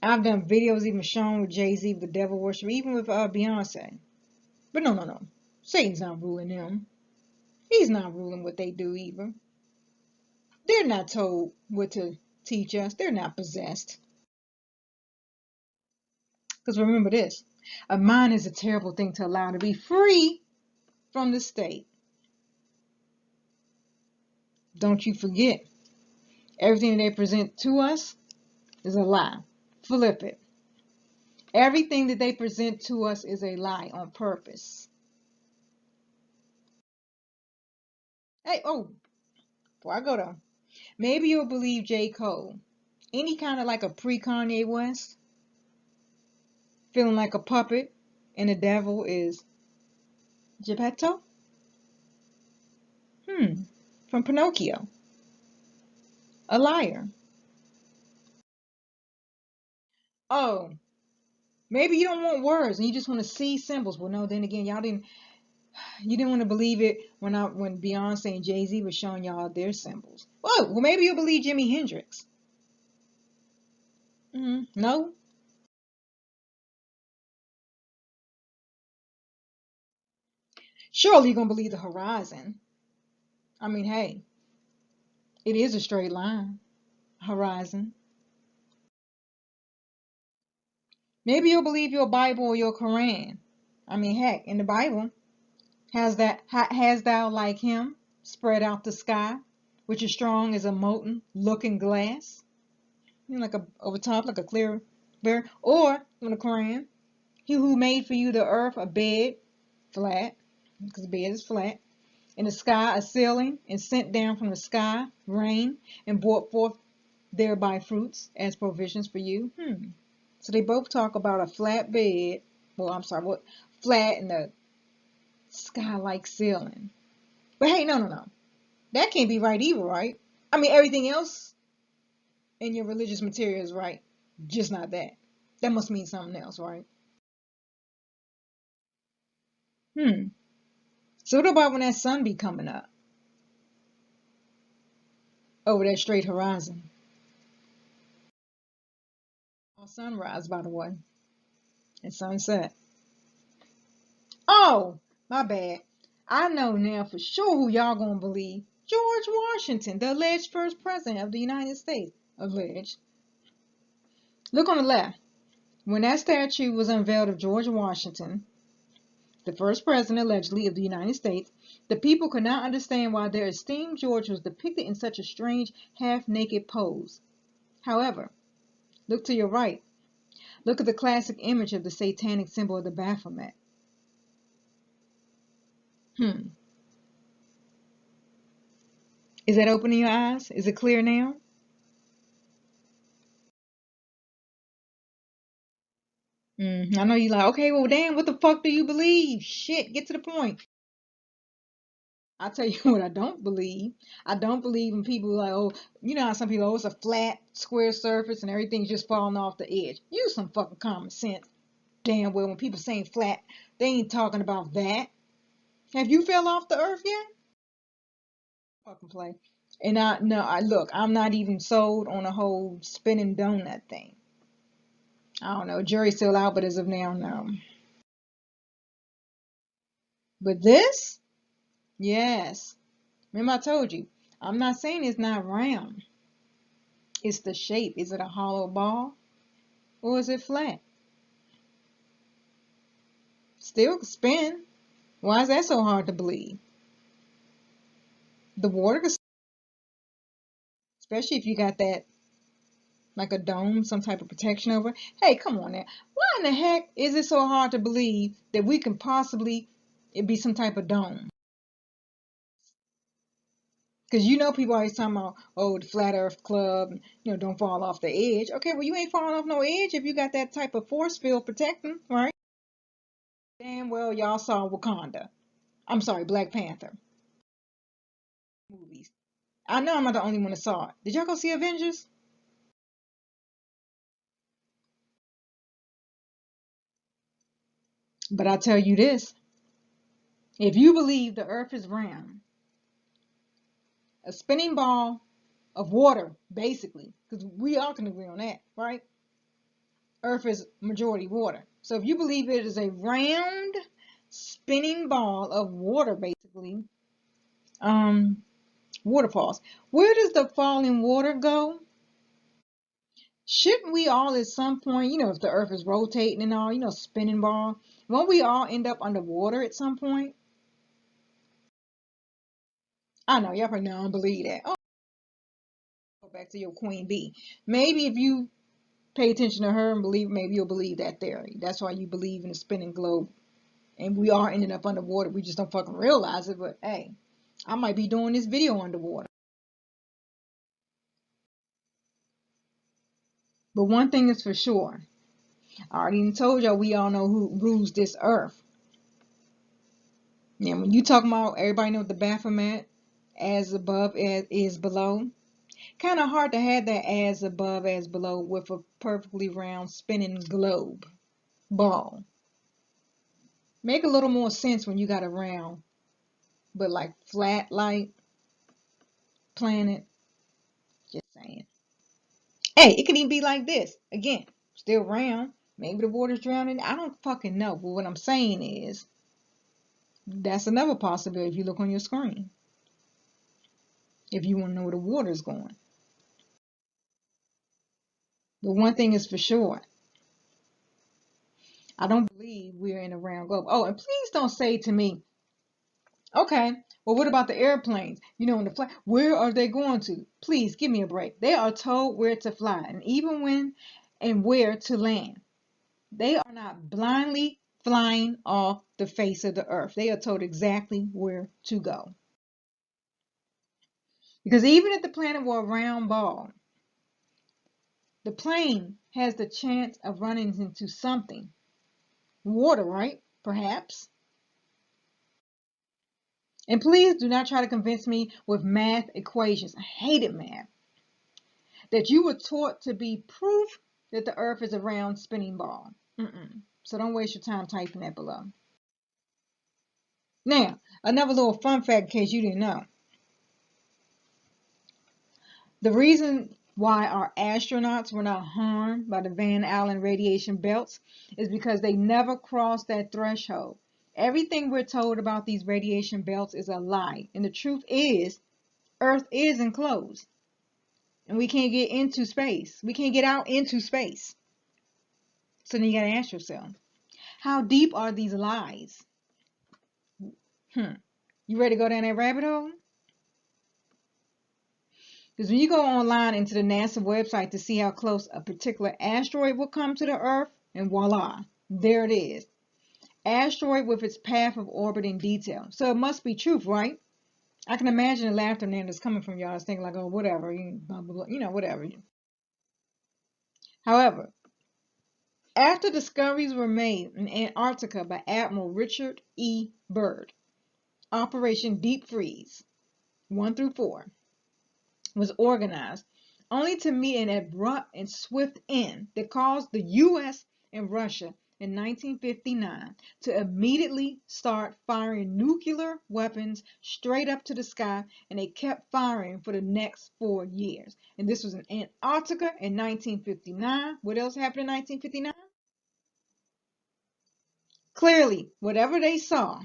I've done videos even showing with Jay-Z, with the devil worship, even with Beyonce. But no. Satan's not ruling them. He's not ruling what they do either. They're not told what to teach us. They're not possessed. Because remember this, a mind is a terrible thing to allow to be free from the state. Don't you forget, everything they present to us is a lie. Flip it. Everything that they present to us is a lie on purpose. Hey, before I go though, maybe you'll believe J. Cole. Any kind of like a pre-Kanye West, feeling like a puppet, and the devil is Geppetto? From Pinocchio. A liar. Oh, maybe you don't want words and you just want to see symbols. Well, no, then again, you didn't want to believe it when Beyonce and Jay-Z were showing y'all their symbols. Well, maybe you'll believe Jimi Hendrix. No? Surely you're going to believe the horizon. I mean, hey, it is a straight line. Horizon. Maybe you'll believe your Bible or your Quran. I mean, heck, in the Bible, Has thou like him spread out the sky, which is strong as a molten looking glass? You know, like a over top, like a clear bear. Or in the Quran, he who made for you the earth a bed, flat, because the bed is flat, in the sky a ceiling, and sent down from the sky rain, and brought forth thereby fruits as provisions for you. So they both talk about a flat bed. Well, I'm sorry, what flat and the sky-like ceiling. But hey, no. That can't be right either, right? I mean, everything else in your religious material is right, just not that. That must mean something else, right? So what about when that sun be coming up over that straight horizon? Or sunrise, by the way, and sunset. Oh, my bad. I know now for sure who y'all gonna believe. George Washington, the alleged first president of the United States. Alleged. Look on the left. When that statue was unveiled of George Washington, the first president allegedly of the United States, the people could not understand why their esteemed George was depicted in such a strange, half-naked pose. However, look to your right. Look at the classic image of the satanic symbol of the Baphomet. Is that opening your eyes? Is it clear now? I know you like, okay, well, damn, what the fuck do you believe? Shit, get to the point. I'll tell you what I don't believe. I don't believe in people like, oh, you know how some people, oh, it's a flat, square surface and everything's just falling off the edge. Use some fucking common sense. Damn well, when people saying flat, they ain't talking about that. Have you fell off the earth yet? Fucking play. And look, I'm not even sold on a whole spinning donut thing. I don't know, jury's still out, but as of now, no. But this, yes. Remember I told you, I'm not saying it's not round. It's the shape. Is it a hollow ball or is it flat? Still spin. Why is that so hard to believe? The water, especially if you got that like a dome, some type of protection over it. Hey, come on now. Why in the heck is it so hard to believe that we can possibly it be some type of dome? Because you know people always talking about, oh, the flat earth club, don't fall off the edge. Okay, well, you ain't falling off no edge if you got that type of force field protecting, right? Damn well y'all saw Wakanda. I'm sorry, Black Panther movies. I know I'm not the only one that saw it. Did y'all go see Avengers? But I tell you this, if you believe the earth is round, a spinning ball of water, basically, because we all can agree on that, right? Earth is majority water. So if you believe it is a round spinning ball of water, basically, waterfalls, where does the falling water go? Shouldn't we all at some point, if the earth is rotating and all, spinning ball, won't we all end up underwater at some point? I know, y'all probably don't believe that. Oh, go back to your queen bee. Maybe if you pay attention to her and believe, maybe you'll believe that theory. That's why you believe in the spinning globe. And we are ending up underwater. We just don't fucking realize it. But hey, I might be doing this video underwater. But one thing is for sure. I already told y'all we all know who rules this earth. Now, when you talk about everybody know the Baphomet, as above as is below. Kind of hard to have that as above as below with a perfectly round spinning globe ball. Make a little more sense when you got a round, but like flat like planet. Just saying. Hey, it could even be like this. Again, still round. Maybe the water's drowning. I don't fucking know. But what I'm saying is, that's another possibility if you look on your screen. If you want to know where the water's going. But one thing is for sure. I don't believe we're in a round globe. Oh, and please don't say to me, Okay, well, what about the airplanes? You know, in the flight, where are they going to? Please give me a break. They are told where to fly and even when and where to land. They are not blindly flying off the face of the earth. They are told exactly where to go. Because even if the planet were a round ball, the plane has the chance of running into something. Water, right? Perhaps. And please do not try to convince me with math equations. I hated math. That you were taught to be proof that the earth is a round spinning ball. So don't waste your time typing that below. Now, another little fun fact in case you didn't know. The reason why our astronauts were not harmed by the Van Allen radiation belts is because they never crossed that threshold. Everything we're told about these radiation belts is a lie. And the truth is, Earth is enclosed. And we can't get into space. We can't get out into space. So then you got to ask yourself, how deep are these lies? You ready to go down that rabbit hole? Because when you go online into the NASA website to see how close a particular asteroid will come to the Earth, and voila, there it is. Asteroid with its path of orbit in detail. So it must be truth, right? I can imagine the laughter now that's coming from y'all. It's thinking like, oh, whatever, blah, blah, blah, whatever. However, after discoveries were made in Antarctica by Admiral Richard E. Byrd, Operation Deep Freeze 1 through 4 was organized, only to meet an abrupt and swift end that caused the U.S. and Russia in 1959 to immediately start firing nuclear weapons straight up to the sky, and they kept firing for the next 4 years. And this was in Antarctica in 1959. What else happened in 1959? Clearly, whatever they saw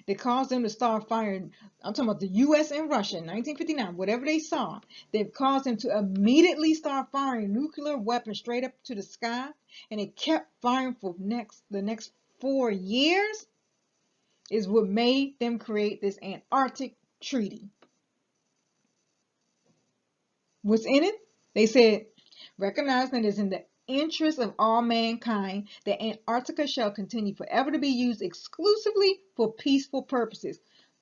that caused them to start firing, I'm talking about the U.S. and Russia in 1959, whatever they saw that caused them to immediately start firing nuclear weapons straight up to the sky, and it kept firing for the next 4 years, is what made them create this Antarctic Treaty. What's in it? They said, recognizing that it is in the interest of all mankind that Antarctica shall continue forever to be used exclusively for peaceful purposes.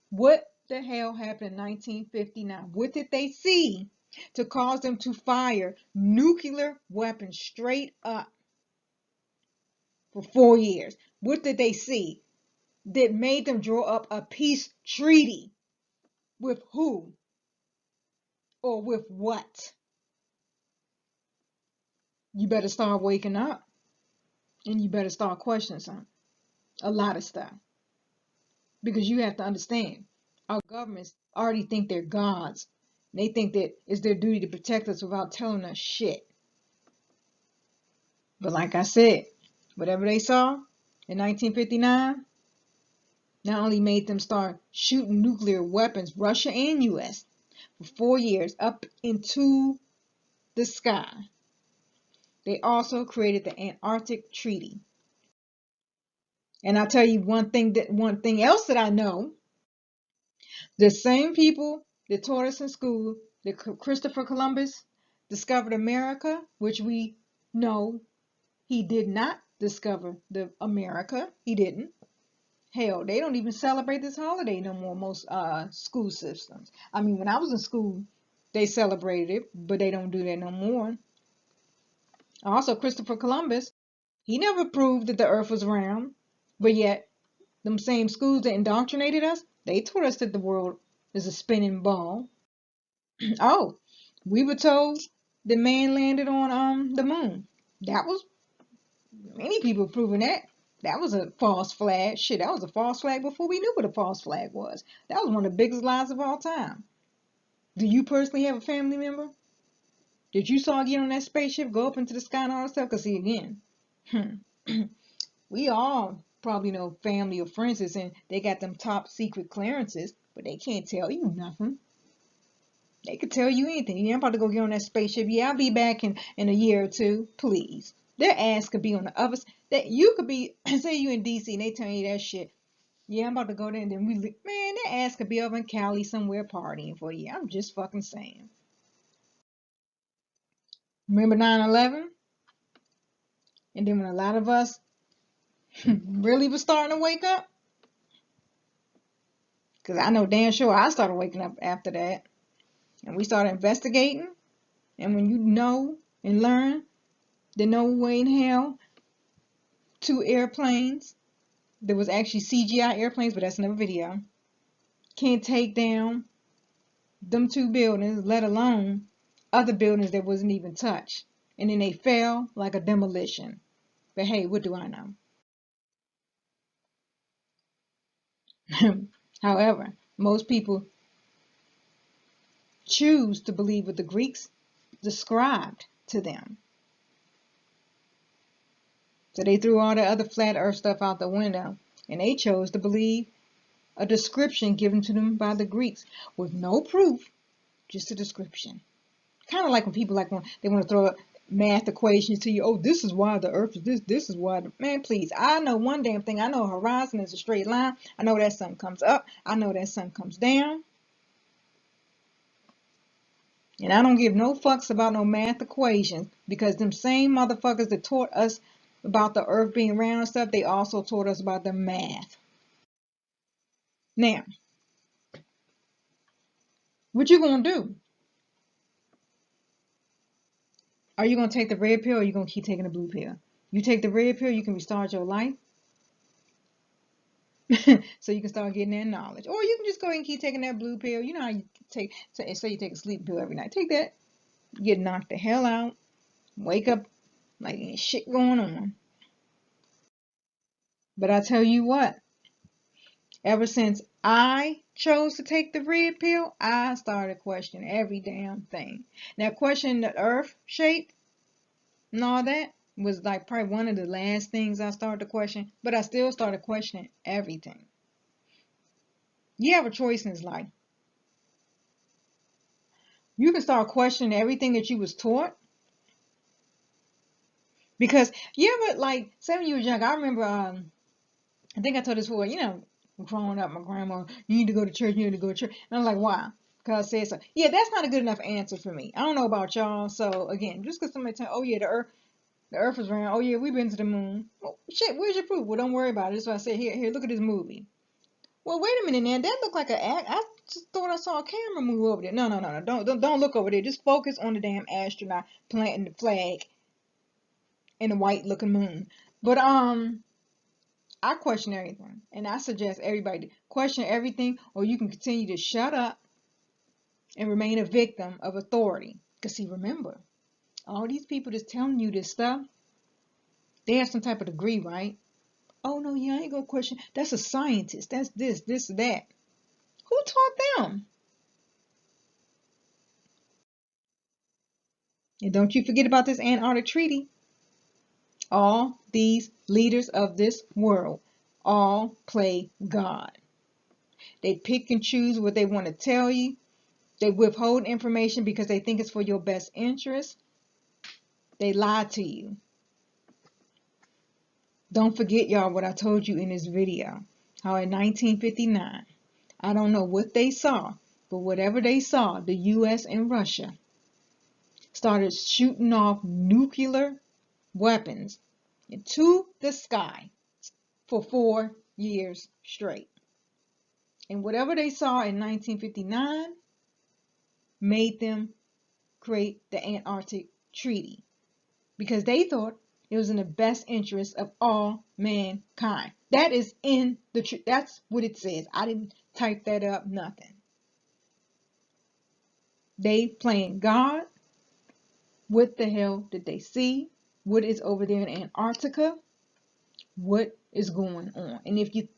What the hell happened in 1959? What did they see to cause them to fire nuclear weapons straight up for 4 years? What did they see that made them draw up a peace treaty? With who? Or with what? You better start waking up, and you better start questioning something. A lot of stuff. Because you have to understand, our governments already think they're gods. They think that it's their duty to protect us without telling us shit. But like I said, whatever they saw in 1959 not only made them start shooting nuclear weapons, Russia and US, for 4 years up into the sky, they also created the Antarctic Treaty. And I'll tell you one thing else that I know. The same people that taught us in school that Christopher Columbus discovered America, which we know he did not discover the America. He didn't. Hell, they don't even celebrate this holiday no more, most school systems. I mean, when I was in school, they celebrated it, but they don't do that no more. Also, Christopher Columbus, he never proved that the earth was round, but yet them same schools that indoctrinated us, they taught us that the world is a spinning ball. Oh, we were told the man landed on the moon. That was many people proving that. That was a false flag. Shit, that was a false flag before we knew what a false flag was. That was one of the biggest lies of all time. Do you personally have a family member that you saw get on that spaceship, go up into the sky and all that stuff? Because see, again, we all probably know family or friends and they got them top secret clearances, but they can't tell you nothing. They could tell you anything. Yeah, I'm about to go get on that spaceship. Yeah, I'll be back in a year or two. Please. Their ass could be on the other side. That you could be, say you in DC and they telling you that shit. Yeah, I'm about to go there and then man, that ass could be over in Cali somewhere partying for you. I'm just fucking saying. Remember 9/11? And then when a lot of us really was starting to wake up, because I know damn sure I started waking up after that, and we started investigating. And when you know and learn that no way in hell two airplanes, there was actually CGI airplanes, but that's another video, can't take down them two buildings, let alone other buildings that wasn't even touched. And then they fell like a demolition. But hey, what do I know? However, most people choose to believe what the Greeks described to them. So they threw all the other flat earth stuff out the window and they chose to believe a description given to them by the Greeks with no proof, just a description. Kind of like when people like when they want to throw math equations to you. Oh, this is why the earth is this. This is why man, please. I know one damn thing. I know a horizon is a straight line. I know that sun comes up. I know that sun comes down. And I don't give no fucks about no math equations because them same motherfuckers that taught us about the earth being round and stuff, they also taught us about the math. Now, what you gonna do? Are you gonna take the red pill or are you gonna keep taking the blue pill? You take the red pill, you can restart your life. So you can start getting that knowledge. Or you can just go ahead and keep taking that blue pill. You know how you take, say you take a sleep pill every night. Take that, get knocked the hell out, wake up like ain't shit going on. But I tell you what, ever since I chose to take the red pill, I started questioning every damn thing. Now, questioning the earth shape and all that was like probably one of the last things I started to question, but I still started questioning everything. You have a choice in this life. You can start questioning everything that you was taught. Because you ever like, say when you was young, I remember I think I told this before, growing up, my grandma, you need to go to church, you need to go to church. And I'm like, why? Because I said so. Yeah, that's not a good enough answer for me. I don't know about y'all. So again, just because somebody tell, oh yeah, the earth is round. Oh yeah, we've been to the moon. Well, shit, where's your proof? Well, don't worry about it. That's why I said, here, look at this movie. Well, wait a minute now. That looked like an act. I just thought I saw a camera move over there. No. Don't look over there. Just focus on the damn astronaut planting the flag in the white looking moon. But I question everything, and I suggest everybody to question everything, or you can continue to shut up and remain a victim of authority. Because see, remember, all these people that's telling you this stuff, they have some type of degree, right? Oh no, yeah, I ain't gonna question. That's a scientist. That's this, that. Who taught them? And don't you forget about this Antarctic Treaty. All these leaders of this world all play God. They pick and choose what they want to tell you. They withhold information because they think it's for your best interest. They lie to you. Don't forget, y'all, what I told you in this video. How in 1959, I don't know what they saw, but whatever they saw, the US and Russia started shooting off nuclear weapons into the sky for 4 years straight. And whatever they saw in 1959 made them create the Antarctic Treaty because they thought it was in the best interest of all mankind. That is in the that's what it says. I didn't type that up, nothing. They playing God. What the hell did they see? What is over there in Antarctica? What is going on? And if you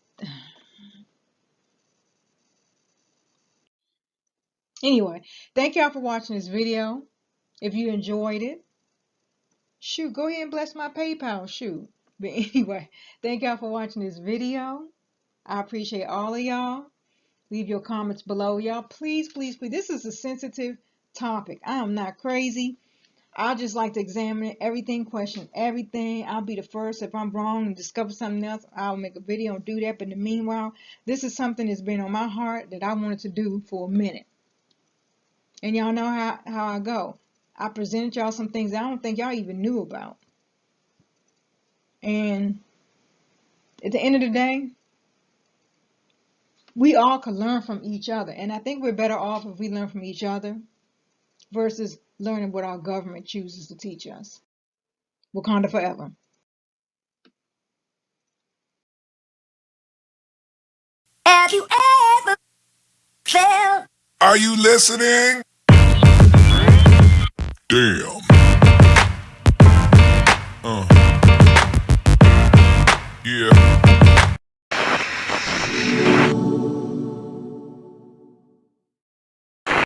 anyway, thank y'all for watching this video. If you enjoyed it, shoot, go ahead and bless my PayPal, shoot. But anyway, thank y'all for watching this video. I appreciate all of y'all. Leave your comments below, y'all. Please, please, please. This is a sensitive topic. I am not crazy. I just like to examine everything, question everything. I'll be the first. If I'm wrong and discover something else, I'll make a video and do that. But in the meanwhile, this is something that's been on my heart that I wanted to do for a minute. And y'all know how I go. I presented y'all some things I don't think y'all even knew about. And at the end of the day, we all can learn from each other. And I think we're better off if we learn from each other versus learning what our government chooses to teach us. Wakanda forever. Have you ever felt? Are you listening? Damn.